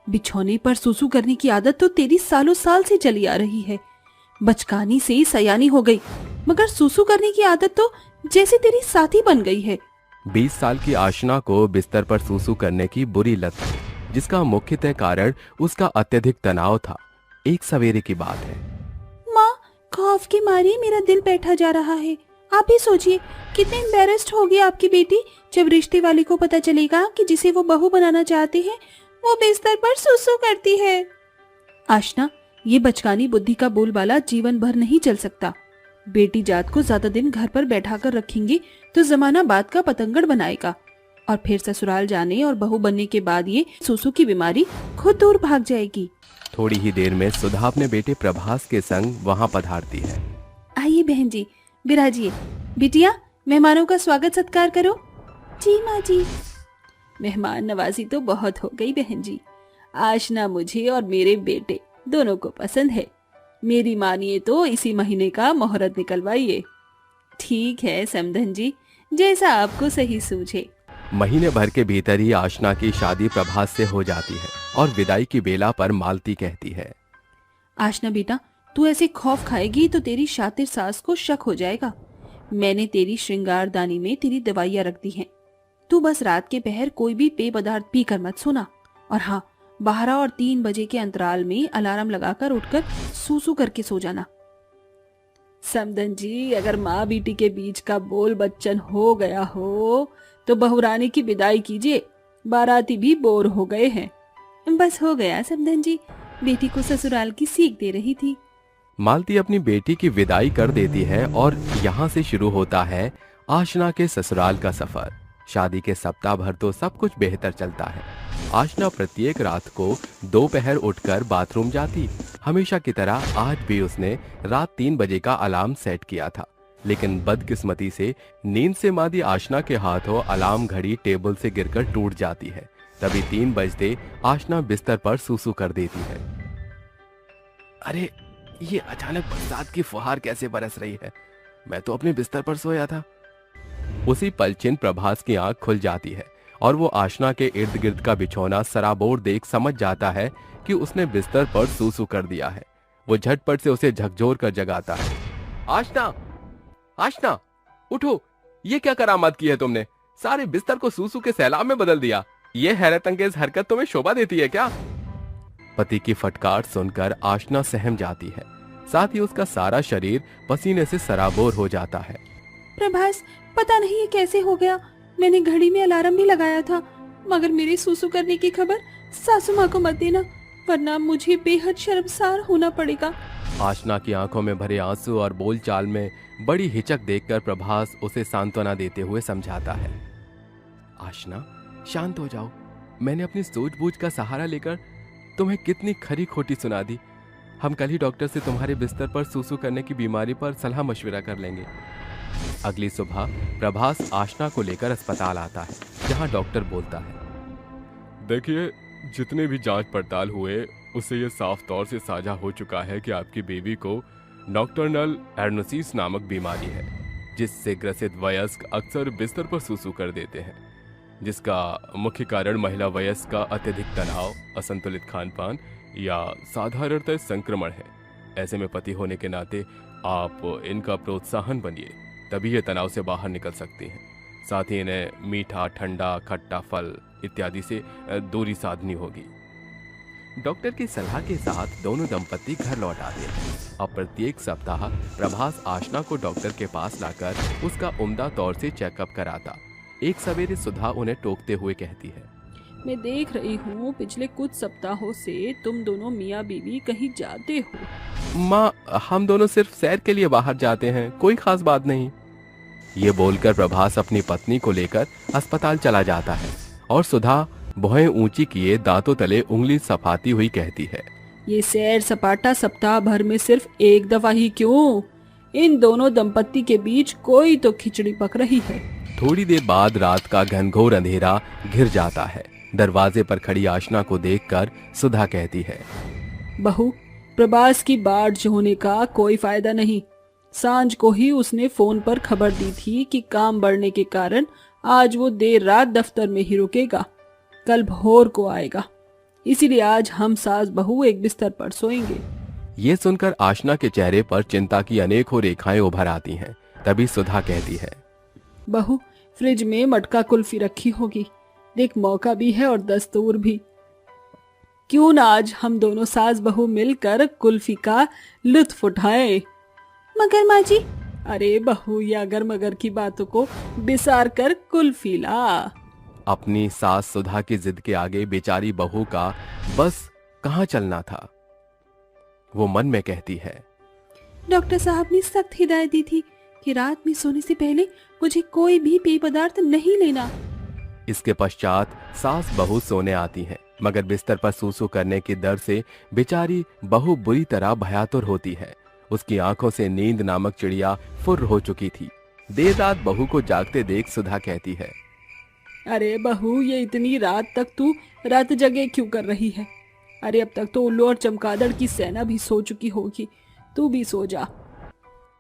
बिछौने पर सूसू करने की आदत तो तेरी सालों साल से चली आ रही है। बचकानी से ही सयानी हो गई, मगर सूसू करने की आदत तो जैसे तेरी साथी बन गई है। 20 साल की आशना को बिस्तर पर सूसू करने की बुरी लत थी, जिसका मुख्यतः कारण उसका अत्यधिक तनाव था। एक सवेरे की बात है। माँ, खौफ के मारे मेरा दिल बैठा जा रहा है। आप ही सोचिए कितने एम्बेरस्ड होगी आपकी बेटी जब रिश्ते वाले को पता चलेगा कि जिसे वो बहू बनाना चाहते हैं वो बिस्तर पर सूसू करती है। आशना, ये बचकानी बुद्धि का बोलबाला जीवन भर नहीं चल सकता। बेटी जात को ज्यादा दिन घर पर बैठा कर रखेंगे तो जमाना बात का पतंगड़ बनाएगा, और फिर ससुराल जाने और बहू बनने के बाद ये सूसू की बीमारी खुद दूर भाग जाएगी। थोड़ी ही देर में सुधा अपने बेटे प्रभास के संग वहां पधारती है। आइए बहन जी, विराजिए। बिटिया, मेहमानों का स्वागत सत्कार करो। जी माँ जी। मेहमान नवाजी तो बहुत हो गई बहन जी। आशना मुझे और मेरे बेटे दोनों को पसंद है। मेरी मानिए तो इसी महीने का मुहूर्त निकलवाइए। ठीक है समधन जी, जैसा आपको सही सूझे। महीने भर के भीतर ही आशना की शादी प्रभास से हो जाती है और विदाई की बेला पर मालती कहती है, आशना बेटा, तू ऐसे खौफ खाएगी तो तेरी शातिर सास को शक हो जाएगा। मैंने तेरी श्रृंगारदानी में तेरी दवाइयाँ रख दी हैं। तू बस रात के पहर कोई भी पेय पदार्थ पी कर मत सोना। और हाँ, 12 और 3 बजे के अंतराल में अलार्म लगाकर उठकर सूसू करके सो जाना। समधन जी, अगर माँ बेटी के बीच का बोल बच्चन हो गया हो तो बहुरानी की विदाई कीजिए। बाराती भी बोर हो गए हैं। बस हो गया समधन जी, बेटी को ससुराल की सीख दे रही थी। मालती अपनी बेटी की विदाई कर देती है और यहाँ से शुरू होता है आशना के ससुराल का सफर। शादी के सप्ताह भर तो सब कुछ बेहतर चलता है। आशना प्रत्येक रात को दोपहर उठकर बाथरूम जाती। हमेशा की तरह आज भी उसने रात 3 बजे का अलार्म सेट किया था, लेकिन बदकिस्मती से नींद से मादी आशना के हाथों अलार्म घड़ी टेबल से गिरकर टूट जाती है। तभी 3 बजते आशना बिस्तर पर सूसू कर देती है। अरे, ये अचानक बरसात की फुहार कैसे बरस रही है? मैं तो अपने बिस्तर पर सोया था। उसी पल चिन प्रभास की आंख खुल जाती है और वो आशना के इर्द गिर्द का बिछौना सराबोर देख समझ जाता है कि उसने बिस्तर पर सूसू कर दिया है। वो झटपट से उसे झकझोर कर जगाता है। आशना, आशना, उठो, ये क्या करामात की है तुमने? सारे बिस्तर को सूसू के सैलाब में बदल दिया। ये हैरत अंगेज हरकत तुम्हें शोभा देती है क्या? पति की फटकार सुनकर आशना सहम जाती है, साथ ही उसका सारा शरीर पसीने से सराबोर हो जाता है। प्रभास, पता नहीं ये कैसे हो गया। मैंने घड़ी में अलार्म भी लगाया था, मगर मेरे सूसू करने की खबर सासू माँ को मत देना, वरना मुझे बेहद शर्मसार होना पड़ेगा। आशना की आंखों में भरे आंसू और बोलचाल में बड़ी हिचक देखकर प्रभास उसे सांत्वना देते हुए समझाता है। आशना, शांत हो जाओ। मैंने अपनी सूझबूझ का सहारा लेकर तुम्हें कितनी खरी खोटी सुना दी। हम कल ही डॉक्टर से तुम्हारे बिस्तर पर सूसू करने की बीमारी पर सलाह मशविरा कर लेंगे। अगली सुबह प्रभास आशना को लेकर अस्पताल आता है, जहां डॉक्टर बोलता है, देखिए, जितने भी जांच पड़ताल हुए उससे ये साफ तौर से साझा हो चुका है कि आपकी बीवी को नॉक्टर्नल एर्नोसिस नामक बीमारी है, जिससे ग्रसित वयस्क अक्सर बिस्तर पर सूसू कर देते हैं, जिसका मुख्य कारण महिला वयस्क का अत्यधिक तनाव, असंतुलित खान-पान या साधारणतः संक्रमण है। ऐसे में पति होने के नाते आप इनका प्रोत्साहन बनिए, तभी ये तनाव से बाहर निकल सकती हैं। साथ ही इन्हें मीठा, ठंडा, खट्टा फल इत्यादि से दूरी साधनी होगी। डॉक्टर की सलाह के साथ दोनों दंपत्ति घर लौट आते हैं। अब प्रत्येक सप्ताह प्रभास आशना को डॉक्टर के पास लाकर उसका उम्दा तौर से चेकअप कराता। एक सवेरे सुधा उन्हें टोकते हुए कहती है, मैं देख रही हूँ पिछले कुछ सप्ताहों से तुम दोनों मियाँ बीवी कहीं जाते हो। माँ, हम दोनों सिर्फ सैर के लिए बाहर जाते हैं, कोई खास बात नहीं। ये बोलकर प्रभास अपनी पत्नी को लेकर अस्पताल चला जाता है और सुधा भौहें ऊंची किए दांतों तले उंगली सफाती हुई कहती है, ये सैर सपाटा सप्ताह भर में सिर्फ एक दफा ही क्यों? इन दोनों दंपत्ति के बीच कोई तो खिचड़ी पक रही है। थोड़ी देर बाद रात का घनघोर अंधेरा घिर जाता है। दरवाजे पर खड़ी आशना को देखकर सुधा कहती है, बहू, प्रभास की बाढ़ होने का कोई फायदा नहीं। सांझ को ही उसने फोन पर खबर दी थी कि काम बढ़ने के कारण आज वो देर रात दफ्तर में ही रुकेगा, कल भोर को आएगा। इसीलिए आज हम सास बहू एक बिस्तर पर सोएंगे। ये सुनकर आशना के चेहरे पर चिंता की अनेकों रेखाएं उभर आती हैं। तभी सुधा कहती है, बहू, फ्रिज में मटका कुल्फी रखी होगी, देख मौका भी है और दस्तूर भी। क्यों ना आज हम दोनों सास बहू मिलकर कुल्फी का लुत्फ उठाएं। मगर माँ जी, अरे बहू, या अगर मगर की बातों को बिसार कर कुल्फी ला। अपनी सास सुधा की जिद के आगे बेचारी बहू का बस कहाँ चलना था। वो मन में कहती है, डॉक्टर साहब ने सख्त हिदायत दी थी कि रात में सोने से पहले मुझे कोई भी पेय पदार्थ नहीं लेना। इसके पश्चात सास बहू सोने आती हैं, मगर बिस्तर पर सूसू करने की डर से बेचारी बहू बुरी तरह भयातुर होती है। उसकी आंखों से नींद नामक चिड़िया फुर्र हो चुकी थी। देर रात बहू को जागते देख सुधा कहती है, अरे बहू, ये इतनी रात तक तू रात जगे क्यों कर रही है? अरे अब तक तो उल्लू और चमगादड़ की सेना भी सो चुकी होगी, तू भी सो जा।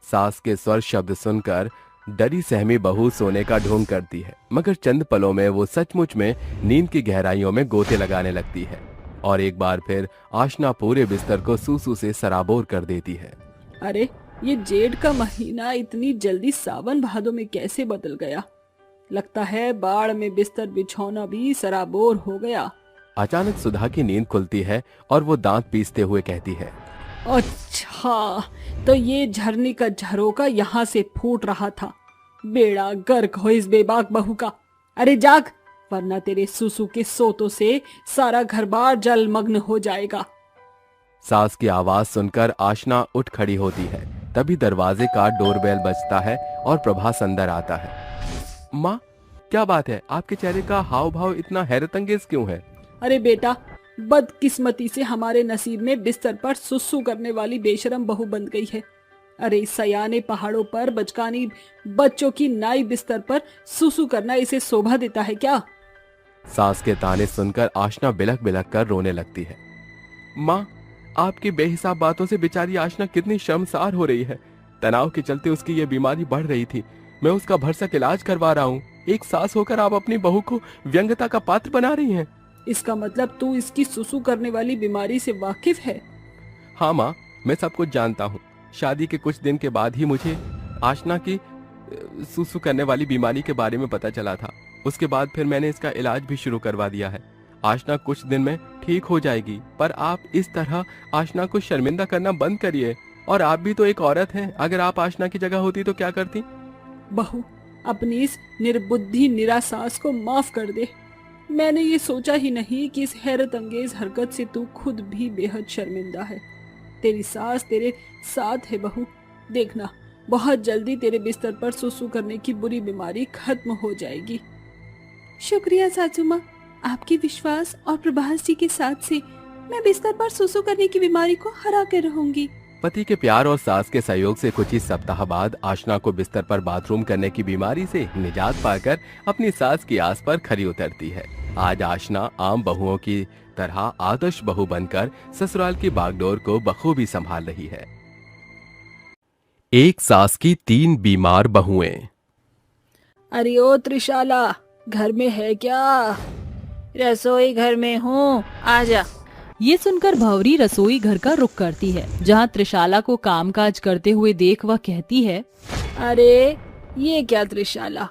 सास के स्वर शब्द सुनकर डरी सहमी बहू सोने का ढोंग करती है, मगर चंद पलों में वो सचमुच में नींद की गहराइयों में गोते लगाने लगती है और एक बार फिर आशना पूरे बिस्तर को सूसू से सराबोर कर देती है। अरे ये जेठ का महीना इतनी जल्दी सावन भादों में कैसे बदल गया? लगता है बाढ़ में बिस्तर बिछौना भी सराबोर हो गया। अचानक सुधा की नींद खुलती है और वो दांत पीसते हुए कहती है, अच्छा, तो ये झरने का झरोका यहाँ से फूट रहा था। बेड़ा गर्क हो इस बेबाक बहू का। अरे जाग, वरना तेरे सुसु के सोतों से सारा घर बार जलमग्न हो जाएगा। सास की आवाज सुनकर आशना उठ खड़ी होती है। तभी दरवाजे का डोरबेल बजता है और प्रभास अंदर आता है। माँ, क्या बात है? आपके चेहरे का हाव भाव इतना हैरत अंगेज क्यों है? अरे बेटा, बदकिस्मती से हमारे नसीब में बिस्तर पर सुसु करने वाली बेशरम बहू बन गई है। अरे इस सयाने पहाड़ों पर बचकानी बच्चों की नाई बिस्तर पर सुसु करना इसे शोभा देता है क्या? सास के ताने सुनकर आशना बिलख बिलख कर रोने लगती है। माँ, आपकी बेहिसाब बातों से बेचारी आशना कितनी शर्मसार हो रही है। तनाव के चलते उसकी ये बीमारी बढ़ रही थी। मैं उसका भरसक इलाज करवा रहा हूँ। एक सास होकर आप अपनी बहू को व्यंग्यता का पात्र बना रही हैं। इसका मतलब तू इसकी सुसु करने वाली बीमारी से वाकिफ है? हाँ माँ, मैं सब कुछ जानता हूँ। शादी के कुछ दिन के बाद ही मुझे आशना की सुसु करने वाली बीमारी के बारे में पता चला था। उसके बाद फिर मैंने इसका इलाज भी शुरू करवा दिया है। आशना कुछ दिन में ठीक हो जाएगी, पर आप इस तरह आशना को शर्मिंदा करना बंद करिए। और आप भी तो एक औरत हैं। अगर आप आशना की जगह होती तो क्या करती? बहू, अपनी इस निर्बुद्धि निराशास को माफ कर दे। मैंने ये सोचा ही नहीं कि इस हैरत अंगेज हरकत से तू खुद भी बेहद शर्मिंदा है। तेरी सास तेरे साथ है बहू। देखना, बहुत जल्दी तेरे बिस्तर पर सुसु करने की बुरी बीमारी खत्म हो जाएगी। शुक्रिया सासू माँ, आपके विश्वास और प्रभास जी के साथ से मैं बिस्तर पर सुसु करने की बीमारी को हरा कर रहूंगी। पति के प्यार और सास के सहयोग से कुछ ही सप्ताह बाद आशना को बिस्तर पर बाथरूम करने की बीमारी से निजात पाकर अपनी सास की आस पर खरी उतरती है। आज आशना आम बहुओं की तरह आदर्श बहू बनकर ससुराल की बागडोर को बखूबी संभाल रही है। एक सास की 3 बीमार बहुएं। अरे ओ त्रिशाला, घर में है क्या? रसोई घर में हूँ, आजा। ये सुनकर भंवरी रसोई घर का रुख करती है, जहाँ त्रिशाला को कामकाज करते हुए देख वह कहती है, अरे ये क्या त्रिशाला,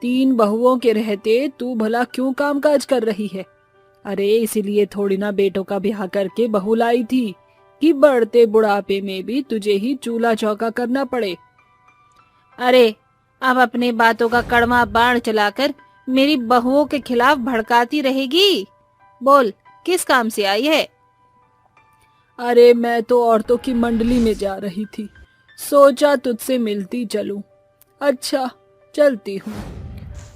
3 बहुओं के रहते तू भला क्यों कामकाज कर रही है? अरे इसीलिए थोड़ी ना बेटों का ब्याह करके बहू लाई थी कि बढ़ते बुढ़ापे में भी तुझे ही चूल्हा चौका करना पड़े। अरे अब अपने बातों का कड़वा बाण चलाकर मेरी बहुओं के खिलाफ भड़काती रहेगी। बोल, किस काम से आई है? अरे मैं तो औरतों की मंडली में जा रही थी, सोचा तुझसे मिलती चलूं। अच्छा चलती हूँ।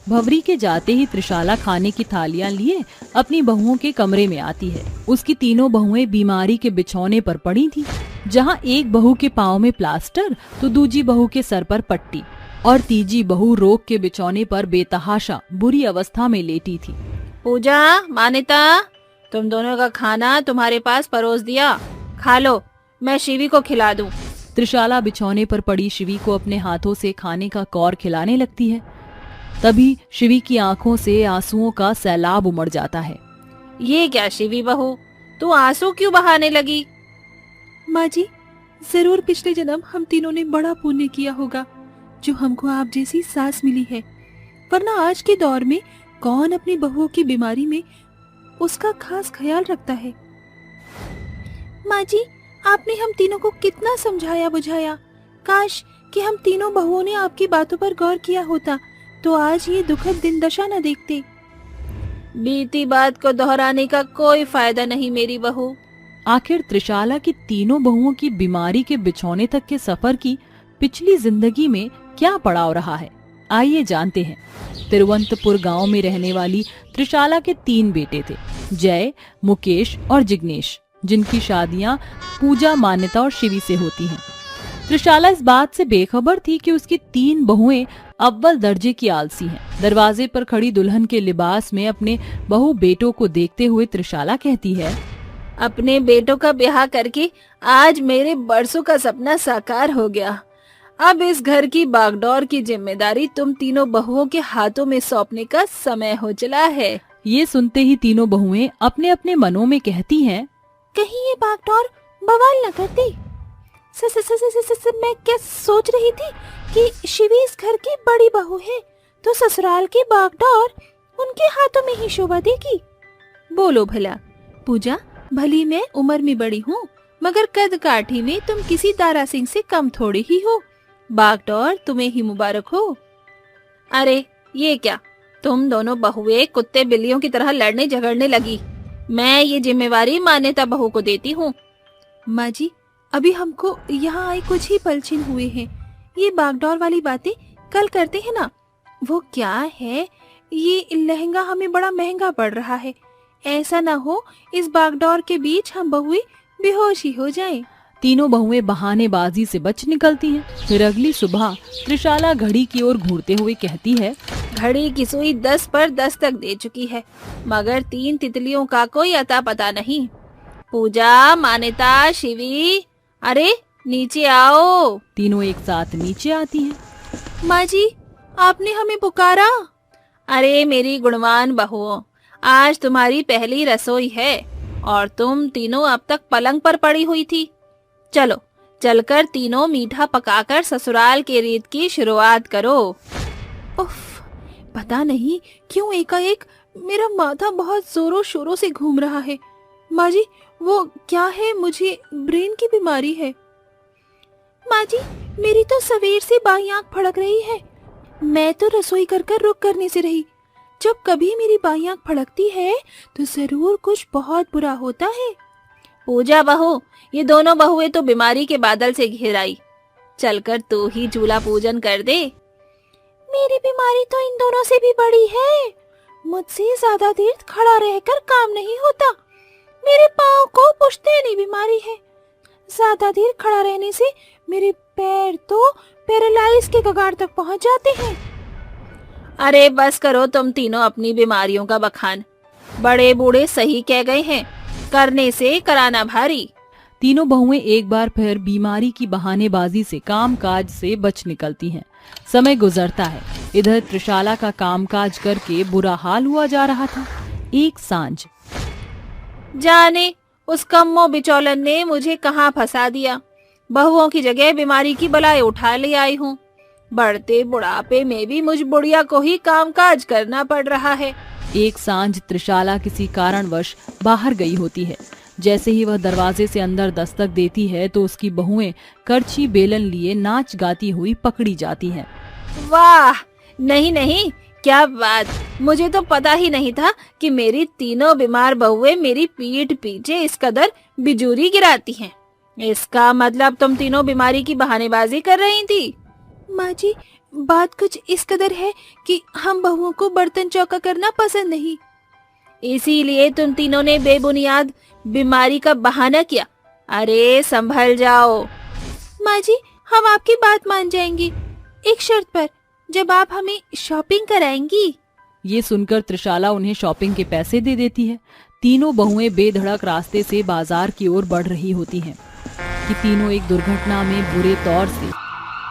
भंवरी के जाते ही त्रिशाला खाने की थालियां लिए अपनी बहुओं के कमरे में आती है। उसकी तीनों बहुएं बीमारी के बिछौने पर पड़ी थी, जहां एक बहू के पाँव में प्लास्टर तो दूजी बहू के सर पर पट्टी और तीजी बहू रोग के बिछौने पर बेतहाशा बुरी अवस्था में लेटी थी। पूजा, मान्यता, तुम दोनों का खाना तुम्हारे पास परोस दिया, खा लो, मैं शिवी को खिला दूं। त्रिशाला बिछौने पर पड़ी शिवी को अपने हाथों से खाने का कौर खिलाने लगती है। तभी शिवी की आंखों से आंसुओं का सैलाब उमड़ जाता है। ये क्या शिवी बहू, तू आंसू क्यों बहाने लगी? माँ जी, जरूर पिछले जन्म हम तीनों ने बड़ा पुण्य किया होगा जो हमको आप जैसी सास मिली है, वरना आज के दौर में कौन अपनी बहुओं की बीमारी में उसका खास ख्याल रखता है। माँ जी, आपने हम तीनों को कितना समझाया बुझाया, काश कि हम तीनों बहुओं ने आपकी बातों पर गौर किया होता तो आज ये दुखद दिन दशा न देखते। बीती बात को दोहराने का कोई फायदा नहीं मेरी बहू। आखिर त्रिशाला की तीनों बहुओं की बीमारी के बिछौने तक के सफर की पिछली जिंदगी में क्या पड़ाव रहा है, आइए जानते हैं। तिरुवंतपुर गांव में रहने वाली त्रिशाला के 3 बेटे थे, जय, मुकेश और जिग्नेश, जिनकी शादियां पूजा, मान्यता और शिवी से होती हैं। त्रिशाला इस बात से बेखबर थी कि उसकी 3 बहुएं अव्वल दर्जे की आलसी हैं। दरवाजे पर खड़ी दुल्हन के लिबास में अपने बहू बेटों को देखते हुए त्रिशाला कहती है, अपने बेटों का ब्याह करके आज मेरे बरसों का सपना साकार हो गया। अब इस घर की बागडोर की जिम्मेदारी तुम तीनों बहुओं के हाथों में सौंपने का समय हो चला है। ये सुनते ही तीनों बहुएं अपने अपने मनों में कहती हैं, कहीं ये बागडोर बवाल न करती। मैं क्या सोच रही थी कि शिवी इस घर की बड़ी बहू है तो ससुराल की बागडोर उनके हाथों में ही शोभा देगी। बोलो भला पूजा, भली मैं उम्र में बड़ी हूँ मगर कद काठी में तुम किसी दारा सिंह से कम थोड़ी ही हो। बागडोर तुम्हें ही मुबारक हो। अरे ये क्या, तुम दोनों बहुएं कुत्ते बिल्लियों की तरह लड़ने झगड़ने लगी। मैं ये जिम्मेवारी मान्यता बहू को देती हूँ। माँ जी, अभी हमको यहाँ आए कुछ ही पल छिन हुए हैं, ये बागडोर वाली बातें कल करते हैं ना। वो क्या है, ये लहंगा हमें बड़ा महंगा पड़ रहा है, ऐसा ना हो इस बागडोर के बीच हम बहुएं बेहोश ही हो जाएं। तीनों बहुएं बहानेबाजी से बच निकलती हैं। फिर अगली सुबह त्रिशाला घड़ी की ओर घूरते हुए कहती है, घड़ी की सुई 10 पर दस्तक दे चुकी है, मगर 3 तितलियों का कोई अता पता नहीं। पूजा, मान्यता, शिवी, अरे नीचे आओ। तीनों एक साथ नीचे आती हैं। माँ जी, आपने हमें पुकारा। अरे मेरी गुणवान बहुओं, आज तुम्हारी पहली रसोई है और तुम तीनों अब तक पलंग पर पड़ी हुई थी। चलो चलकर तीनों मीठा पकाकर ससुराल के रीत की शुरुआत करो। उफ, पता नहीं क्यों एकाएक मेरा माथा बहुत जोरों शोरों से घूम रहा है। माँ जी, वो क्या है, मुझे ब्रेन की बीमारी है। माँ जी, मेरी तो सवेर से बाई आंख फड़क रही है। मैं तो रसोई कर रुक करने से रही। जब कभी मेरी बाई आंख फड़कती है तो जरूर कुछ बहुत बुरा होता है। पूजा बहू, ये दोनों बहुएं तो बीमारी के बादल से घिर आई। चलकर तू ही चूल्हा पूजन कर दे। मेरी बीमारी तो इन दोनों से भी बड़ी है। मुझसे ज्यादा देर खड़ा रहकर काम नहीं होता। मेरे पाँव को पुश्तैनी बीमारी है। ज्यादा देर खड़ा रहने से मेरे पैर तो पैरालाइज के कगार तक पहुंच जाते हैं। अरे बस करो तुम तीनों अपनी बीमारियों का बखान। बड़े बूढ़े सही कह गए हैं, करने से कराना भारी। तीनों बहुएं एक बार फिर बीमारी की बहानेबाजी से कामकाज से बच निकलती हैं। समय गुजरता है। इधर त्रिशाला का कामकाज करके बुरा हाल हुआ जा रहा था। एक सांझ जाने उस कम्मो बिचौलन ने मुझे कहाँ फंसा दिया। बहुओं की जगह बीमारी की बलाएं उठा ले आई हूँ। बढ़ते बुढ़ापे में भी मुझ बुढ़िया को ही कामकाज करना पड़ रहा है। एक सांझ त्रिशाला किसी कारणवश बाहर गई होती है। जैसे ही वह दरवाजे से अंदर दस्तक देती है तो उसकी बहुएं करछी बेलन लिए नाच गाती हुई पकड़ी जाती हैं। वाह, नहीं नहीं, क्या बात। मुझे तो पता ही नहीं था कि मेरी तीनों बीमार बहुएं मेरी पीठ पीछे इस कदर बिजूरी गिराती हैं। इसका मतलब तुम तीनों बीमारी की बहानेबाजी कर रही थी। माँ जी, बात कुछ इस कदर है कि हम बहुओं को बर्तन चौका करना पसंद नहीं। इसीलिए तुम तीनों ने बेबुनियाद बीमारी का बहाना किया। अरे संभल जाओ। माँ जी, हम आपकी बात मान जाएंगी, एक शर्त पर, जब आप हमें शॉपिंग कराएंगी। ये सुनकर त्रिशाला उन्हें शॉपिंग के पैसे दे देती है। तीनों बहुएं बेधड़क रास्ते से बाजार की ओर बढ़ रही होती हैं कि तीनों एक दुर्घटना में बुरे तौर से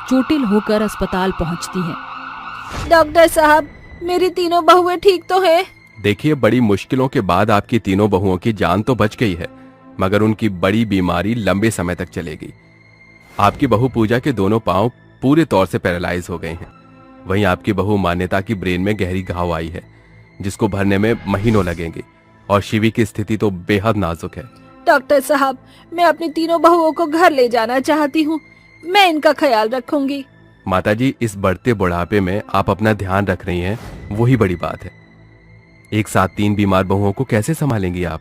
चोटिल होकर अस्पताल पहुंचती हैं। डॉक्टर साहब, मेरी तीनों बहुएं ठीक तो हैं? देखिए, बड़ी मुश्किलों के बाद आपकी तीनों बहुओं की जान तो बच गई है, मगर उनकी बड़ी बीमारी लंबे समय तक चलेगी। आपकी बहू पूजा के दोनों पांव पूरे तौर से पैरालाइज हो गए हैं। वहीं आपकी बहू मान्यता की ब्रेन में गहरी घाव आई है, जिसको भरने में महीनों लगेंगे, और शिवी की स्थिति तो बेहद नाजुक है। डॉक्टर साहब, मैं अपनी तीनों बहुओं को घर ले जाना चाहती हूँ। मैं इनका ख्याल रखूंगी। माताजी, इस बढ़ते बुढ़ापे में आप अपना ध्यान रख रही हैं, वही बड़ी बात है। एक साथ 3 बीमार बहुओं को कैसे संभालेंगी आप?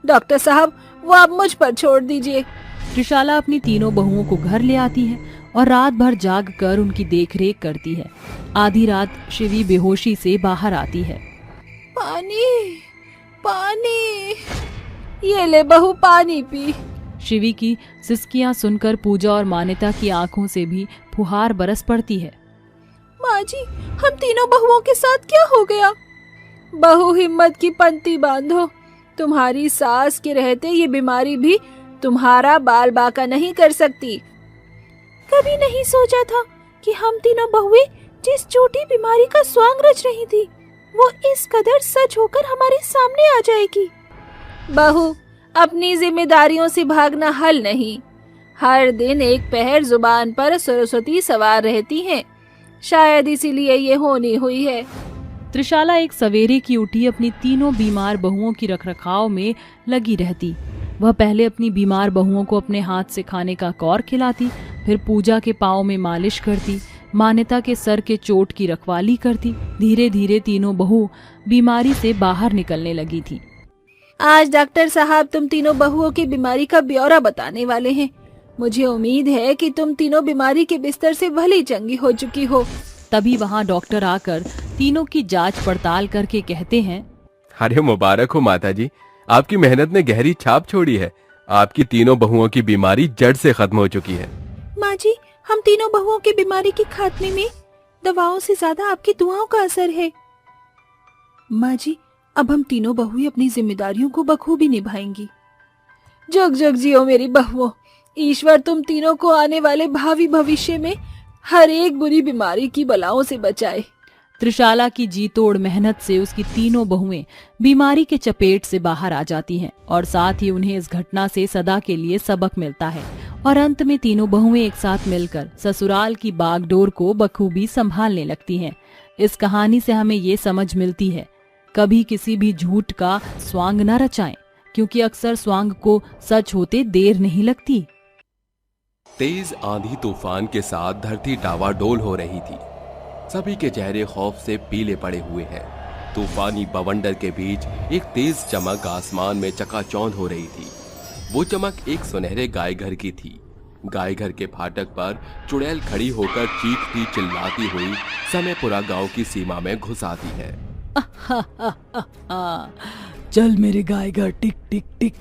डॉक्टर साहब, वो आप मुझ पर छोड़ दीजिए। त्रिशाला अपनी तीनों बहुओं को घर ले आती है और रात भर जाग कर उनकी देखरेख करती है। आधी रात शिवी बेहोशी से बाहर आती है। पानी, पानी, ये ले बहू, पानी पी। शिवी की सिसकियां सुनकर पूजा और मान्यता की आंखों से भी फुहार बरस पड़ती है। माँ जी, हम तीनों बहुओं के साथ क्या हो गया? बहू, हिम्मत की पंक्ति बांधो। तुम्हारी सास के रहते ये बीमारी भी तुम्हारा बाल बाका नहीं कर सकती। कभी नहीं सोचा था कि हम तीनों बहुएं जिस छोटी बीमारी का स्वांग रच रही थी, वो इस कदर सच होकर हमारे सामने आ जाएगी। बहू, अपनी जिम्मेदारियों से भागना हल नहीं। हर दिन एक पहर जुबान पर सरस्वती सवार रहती हैं। शायद इसीलिए ये होनी हुई है। त्रिशाला एक सवेरे की उठी अपनी तीनों बीमार बहुओं की रखरखाव में लगी रहती। वह पहले अपनी बीमार बहुओं को अपने हाथ से खाने का कौर खिलाती, फिर पूजा के पाँव में मालिश करती, मान्यता के सर के चोट की रखवाली करती। धीरे धीरे तीनों बहू बीमारी से बाहर निकलने लगी थी। आज डॉक्टर साहब तुम तीनों बहुओं की बीमारी का ब्यौरा बताने वाले हैं। मुझे उम्मीद है कि तुम तीनों बीमारी के बिस्तर से भली चंगी हो चुकी हो। तभी वहाँ डॉक्टर आकर तीनों की जांच पड़ताल करके कहते हैं, अरे मुबारक हो माताजी, आपकी मेहनत ने गहरी छाप छोड़ी है। आपकी तीनों बहुओं की बीमारी जड़ से खत्म हो चुकी है। माँ जी, हम तीनों बहुओं की बीमारी के खात्मे में दवाओं से ज्यादा आपकी दुआओं का असर है। माँ जी, अब हम तीनों बहुएं अपनी जिम्मेदारियों को बखूबी निभाएंगी। जुग जुग जियो मेरी बहुओं। ईश्वर तुम तीनों को आने वाले भावी भविष्य में हर एक बुरी बीमारी की बलाओं से बचाए। त्रिशाला की जी तोड़ मेहनत से उसकी तीनों बहुएं बीमारी के चपेट से बाहर आ जाती हैं और साथ ही उन्हें इस घटना से सदा के लिए सबक मिलता है और अंत में तीनों बहुएं एक साथ मिलकर ससुराल की बागडोर को बखूबी संभालने लगती हैं। इस कहानी से हमें ये समझ मिलती है, कभी किसी भी झूठ का स्वांग न रचाएं, क्योंकि अक्सर स्वांग को सच होते देर नहीं लगती। तेज आंधी तूफान के साथ धरती डावाडोल हो रही थी। सभी के चेहरे खौफ से पीले पड़े हुए हैं। तूफानी बवंडर के बीच एक तेज चमक आसमान में चकाचौंध हो रही थी। वो चमक एक सुनहरे गायघर की थी। गायघर के फाटक पर चुड़ैल खड़ी होकर चीखती चिल्लाती हुई समयपुरा गांव की सीमा में घुस आती है। चल मेरे गायघर टिक टिक टिक,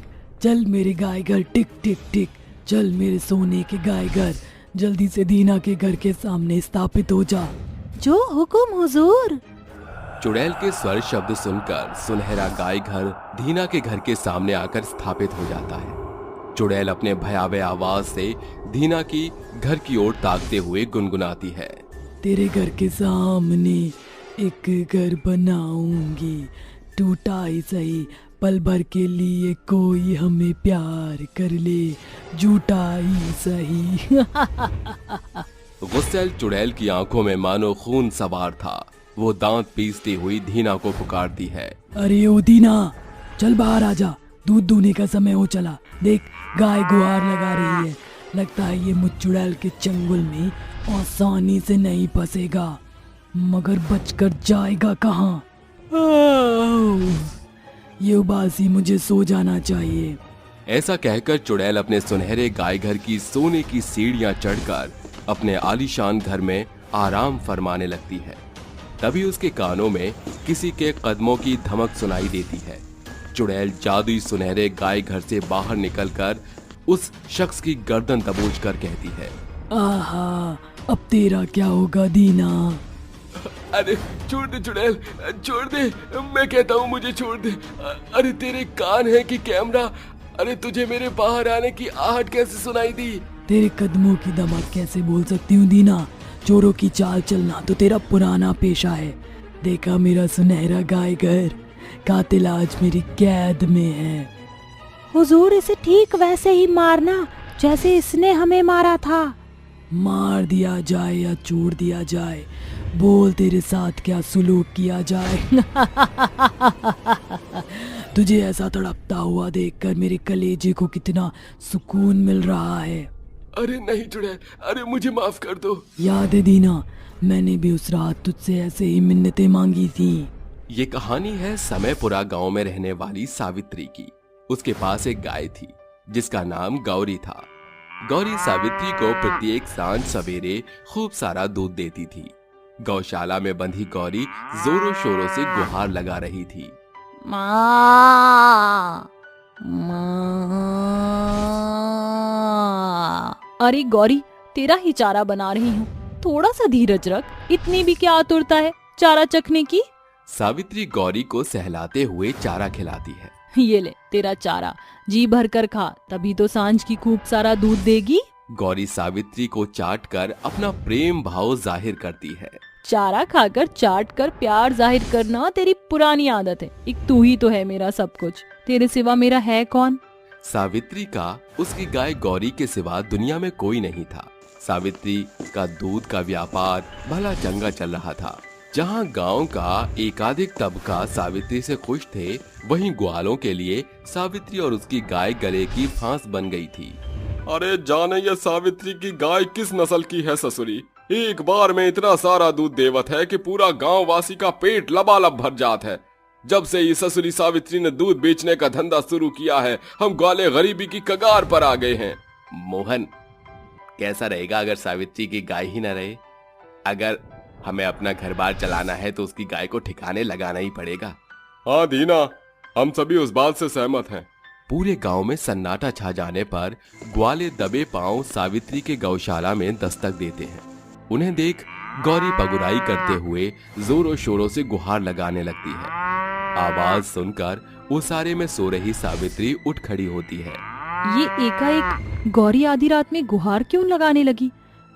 चल मेरे गायघर टिक टिक टिक, चल मेरे सोने के गायघर, जल्दी से दीना के घर के सामने स्थापित हो जा। जो हुकुम हुजूर। चुड़ैल के स्वर शब्द सुनकर सुनहरा गाय घर दीना के घर के सामने आकर स्थापित हो जाता है। चुड़ैल अपने भयावह आवाज से दीना की घर की ओर ताकते हुए गुनगुनाती है। तेरे घर के सामने एक घर बनाऊंगी, टूटा ही सही, पल भर के लिए कोई हमें प्यार कर ले, झूठा ही सही। गुस्सैल चुड़ैल की आंखों में मानो खून सवार था। वो दांत पीसती हुई दीना को पुकारती है। अरे ओ दीना, चल बाहर आजा, दूध दूने का समय हो चला। देख, गाय गुहार लगा रही है। लगता है ये मुझ चुड़ैल के चंगुल में आसानी से नहीं फंसेगा, मगर बचकर जाएगा कहाँ? ये उबासी, मुझे सो जाना चाहिए। ऐसा कहकर चुड़ैल अपने सुनहरे गाय घर की सोने की सीढ़ियां चढ़कर अपने आलीशान घर में आराम फरमाने लगती है। तभी उसके कानों में किसी के कदमों की धमक सुनाई देती है। चुड़ैल जादुई सुनहरे गाय घर से बाहर निकलकर उस शख्स की गर्दन दबोच कर कहती है, आहा, अब तेरा क्या होगा दीना? अरे छोड़ दे चुड़ैल, छोड़ दे, मैं कहता हूँ मुझे छोड़ दे। अरे तेरे कान है कि कैमरा? अरे तुझे मेरे बाहर आने की आहट कैसे सुनाई दी? तेरे कदमों की धमक कैसे बोल सकती हूँ दीना? चोरों की चाल चलना तो तेरा पुराना पेशा है। देखा मेरा सुनहरा गाय घर, कातिल आज मेरी कैद में है। हुजूर, इसे ठीक वैसे ही मारना जैसे इसने हमें मारा था। मार दिया जाए या छोड़ दिया जाए, बोल तेरे साथ क्या सुलूक किया जाए? तुझे ऐसा तड़पता हुआ देखकर मेरे कलेजे को कितना सुकून मिल रहा है। अरे नहीं चुड़ैल, अरे मुझे माफ कर दो। याद है दीना, मैंने भी उस रात तुझसे ऐसे ही मिन्नतें मांगी थी। ये कहानी है समयपुरा गांव में रहने वाली सावित्री की। उसके पास एक गाय थी जिसका नाम गौरी था। गौरी सावित्री को प्रत्येक सांझ सवेरे खूब सारा दूध देती थी। गौशाला में बंधी गौरी जोरों शोरों से गुहार लगा रही थी। माँ, अरे गौरी, तेरा ही चारा बना रही हूँ, थोड़ा सा धीरज रख। इतनी भी क्या आतुरता है चारा चखने की? सावित्री गौरी को सहलाते हुए चारा खिलाती है। ये ले तेरा चारा, जी भर कर खा, तभी तो सांझ की खूब सारा दूध देगी। गौरी सावित्री को चाट कर अपना प्रेम भाव जाहिर करती है। चारा खाकर चाट कर प्यार जाहिर करना तेरी पुरानी आदत है। एक तू ही तो है मेरा सब कुछ, तेरे सिवा मेरा है कौन? सावित्री का उसकी गाय गौरी के सिवा दुनिया में कोई नहीं था। सावित्री का दूध का व्यापार भला चंगा चल रहा था। जहां गांव का एकाधिक तबका सावित्री से खुश थे, वहीं ग्वालों के लिए सावित्री और उसकी गाय गले की फांस बन गई थी। अरे जाने ये सावित्री की गाय किस नस्ल की है ससुरी, एक बार में इतना सारा दूध देवत है कि पूरा गांव वासी का पेट लबालब भर जात है। जब से ये ससुरी सावित्री ने दूध बेचने का धंधा शुरू किया है, हम ग्वाले गरीबी की कगार पर आ गए हैं। मोहन, कैसा रहेगा अगर सावित्री की गाय ही न रहे? अगर हमें अपना घर बार चलाना है तो उसकी गाय को ठिकाने लगाना ही पड़ेगा। हाँ दीना, हम सभी उस बात से सहमत हैं। पूरे गांव में सन्नाटा छा जाने पर ग्वाले दबे पांव सावित्री के गौशाला में दस्तक देते हैं। उन्हें देख गौरी पगुराई करते हुए जोरों शोरों से गुहार लगाने लगती है। आवाज सुनकर उसारे में सो रही सावित्री उठ खड़ी होती है। ये एकाएक गौरी आधी रात में गुहार क्यों लगाने लगी?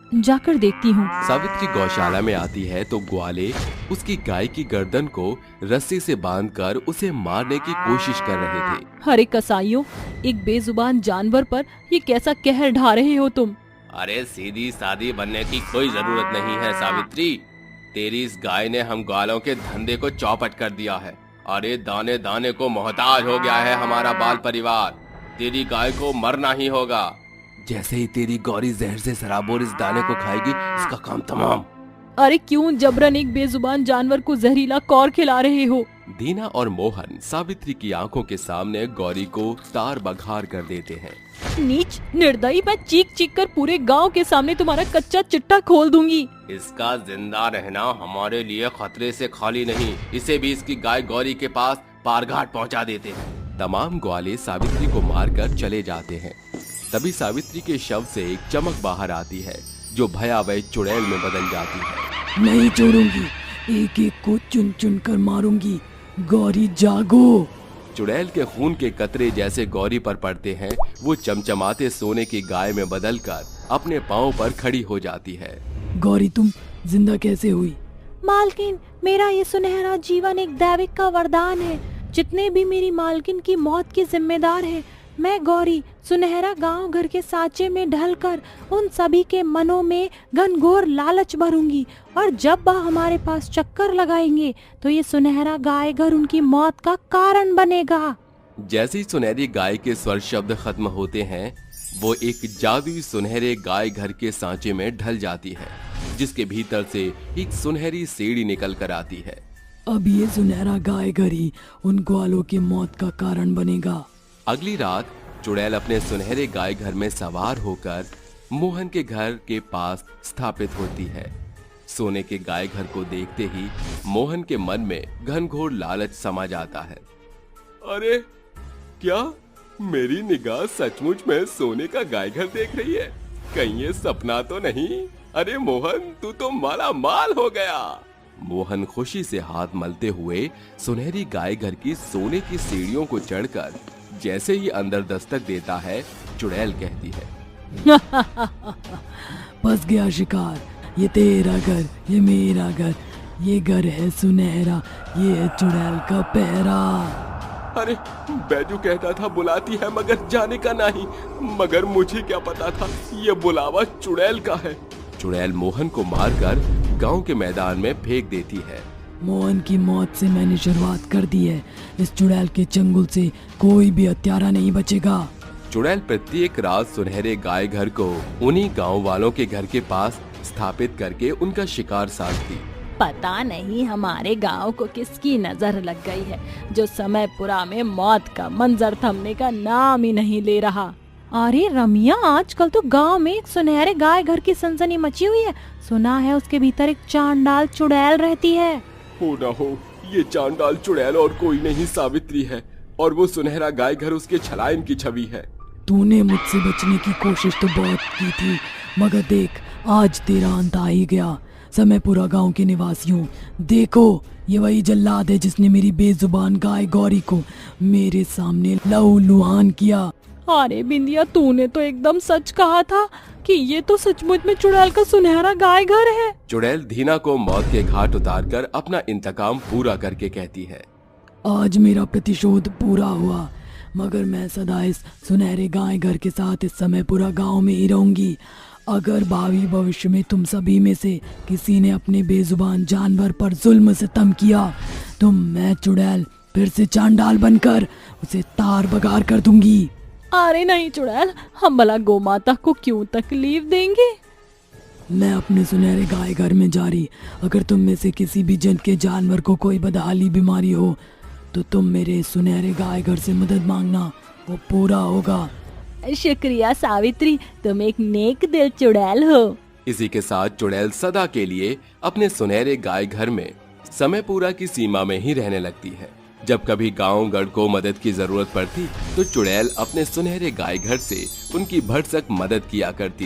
जाकर देखती हूँ। सावित्री गौशाला में आती है तो ग्वाले उसकी गाय की गर्दन को रस्सी से बांधकर उसे मारने की कोशिश कर रहे थे। अरे कसाईयों, एक बेजुबान जानवर पर ये कैसा कहर ढा रहे हो तुम? अरे सीधी सादी बनने की कोई जरूरत नहीं है सावित्री। तेरी इस गाय ने हम ग्वालों के धंधे को चौपट कर दिया है। अरे दाने दाने को मोहताज हो गया है हमारा बाल परिवार। तेरी गाय को मरना ही होगा। जैसे ही तेरी गौरी जहर से सराबोर इस दाने को खाएगी, इसका काम तमाम। अरे क्यों जबरन एक बेजुबान जानवर को जहरीला कौर खिला रहे हो? दीना और मोहन सावित्री की आंखों के सामने गौरी को तार बघार कर देते हैं। नीच निर्दयी, मैं चीख चीख कर पूरे गांव के सामने तुम्हारा कच्चा चिट्ठा खोल दूंगी। इसका जिंदा रहना हमारे लिए खतरे से खाली नहीं। इसे भी इसकी गाय गौरी के पास पारघाट पहुंचा देते हैं। तमाम ग्वाले सावित्री को मारकर चले जाते हैं। तभी सावित्री के शव से एक चमक बाहर आती है जो भयावह चुड़ैल में बदल जाती है। नहीं छोड़ूंगी, एक एक को चुन चुन कर मारूंगी। गौरी जागो। चुड़ैल के खून के कतरे जैसे गौरी पर पड़ते हैं, वो चमचमाते सोने की गाय में बदलकर अपने पांव पर खड़ी हो जाती है। गौरी तुम जिंदा कैसे हुई? मालकिन, मेरा ये सुनहरा जीवन एक दैविक का वरदान है। जितने भी मेरी मालकिन की मौत के जिम्मेदार है, मैं गौरी सुनहरा गांव घर के सांचे में ढलकर उन सभी के मनों में घनघोर लालच भरूंगी, और जब वह हमारे पास चक्कर लगाएंगे तो ये सुनहरा गाय घर उनकी मौत का कारण बनेगा। जैसे ही सुनहरी गाय के स्वर शब्द खत्म होते हैं, वो एक जादुई सुनहरे गाय घर के सांचे में ढल जाती है, जिसके भीतर से एक सुनहरी सीढ़ी निकल कर आती है। अब ये सुनहरा गाय घर ही उन ग्वालों की मौत का कारण बनेगा। अगली रात चुड़ैल अपने सुनहरे गाय घर में सवार होकर मोहन के घर के पास स्थापित होती है। सोने के गाय घर को देखते ही मोहन के मन में घनघोर लालच समा जाता है। अरे क्या मेरी निगाह सचमुच में सोने का गाय घर देख रही है? कहीं ये सपना तो नहीं? अरे मोहन, तू तो माला माल हो गया। मोहन खुशी से हाथ मलते हुए सुनहरी गाय घर की सोने की सीढ़ियों को चढ़कर जैसे ही अंदर दस्तक देता है, चुड़ैल कहती है, फंस गया शिकार। ये तेरा घर, ये मेरा घर, ये घर है सुनहरा, ये है चुड़ैल का पहरा। अरे बैजू कहता था बुलाती है मगर जाने का नहीं, मगर मुझे क्या पता था ये बुलावा चुड़ैल का है। चुड़ैल मोहन को मारकर गांव के मैदान में फेंक देती है। मोहन की मौत से मैंने शुरुआत कर दी है। इस चुड़ैल के चंगुल से कोई भी हत्यारा नहीं बचेगा। चुड़ैल प्रत्येक रात सुनहरे गाय घर को उन्हीं गांव वालों के घर के पास स्थापित करके उनका शिकार साधती। पता नहीं हमारे गांव को किसकी नजर लग गई है, जो समयपुरा में मौत का मंजर थमने का नाम ही नहीं ले रहा। अरे रमिया, आजकल तो गांव में एक सुनहरे गाय घर की सनसनी मची हुई है। सुना है उसके भीतर एक चांडाल चुड़ैल रहती है। हो ना हो, ये चांडाल चुड़ैल और कोई नहीं सावित्री है, और वो सुनहरा गाय घर उसके छलायन की छवि है। तूने मुझसे बचने की कोशिश तो बहुत की थी, मगर देख आज तेरा अंत आ ही गया। समयपुरा गांव के निवासियों, देखो ये वही जल्लाद है जिसने मेरी बेजुबान गाय गौरी को मेरे सामने लहूलुहान किया। अरे बिंदिया, तूने तो एकदम सच कहा था कि ये तो सचमुच में चुड़ैल का सुनहरा गाय घर है। चुड़ैल धीना को मौत के घाट उतारकर अपना इंतकाम पूरा करके कहती है, आज मेरा प्रतिशोध पूरा हुआ, मगर मैं सदा इस सुनहरे गाय घर के साथ इस समयपुरा गांव में ही रहूंगी। अगर भावी भविष्य में तुम सभी में से किसी ने अपने बेजुबान जानवर पर जुल्म सितम किया, तो मैं चुड़ैल फिर से चांडाल बनकर उसे तार बगार कर दूंगी। अरे नहीं चुड़ैल, हम भला गौ माता को क्यों तकलीफ देंगे? मैं अपने सुनहरे गाय घर में जारी, अगर तुम में से किसी भी जन के जानवर को कोई बदहाली बीमारी हो तो तुम मेरे सुनहरे गाय घर से मदद मांगना, वो पूरा होगा। शुक्रिया सावित्री, तुम एक नेक दिल चुड़ैल हो। इसी के साथ चुड़ैल सदा के लिए अपने सुनहरे गाय घर में समयपुरा की सीमा में ही रहने लगती है। जब कभी गांव गढ़ को मदद की जरूरत पड़ती तो चुड़ैल अपने सुनहरे गाय घर से उनकी भरसक मदद किया करती थी।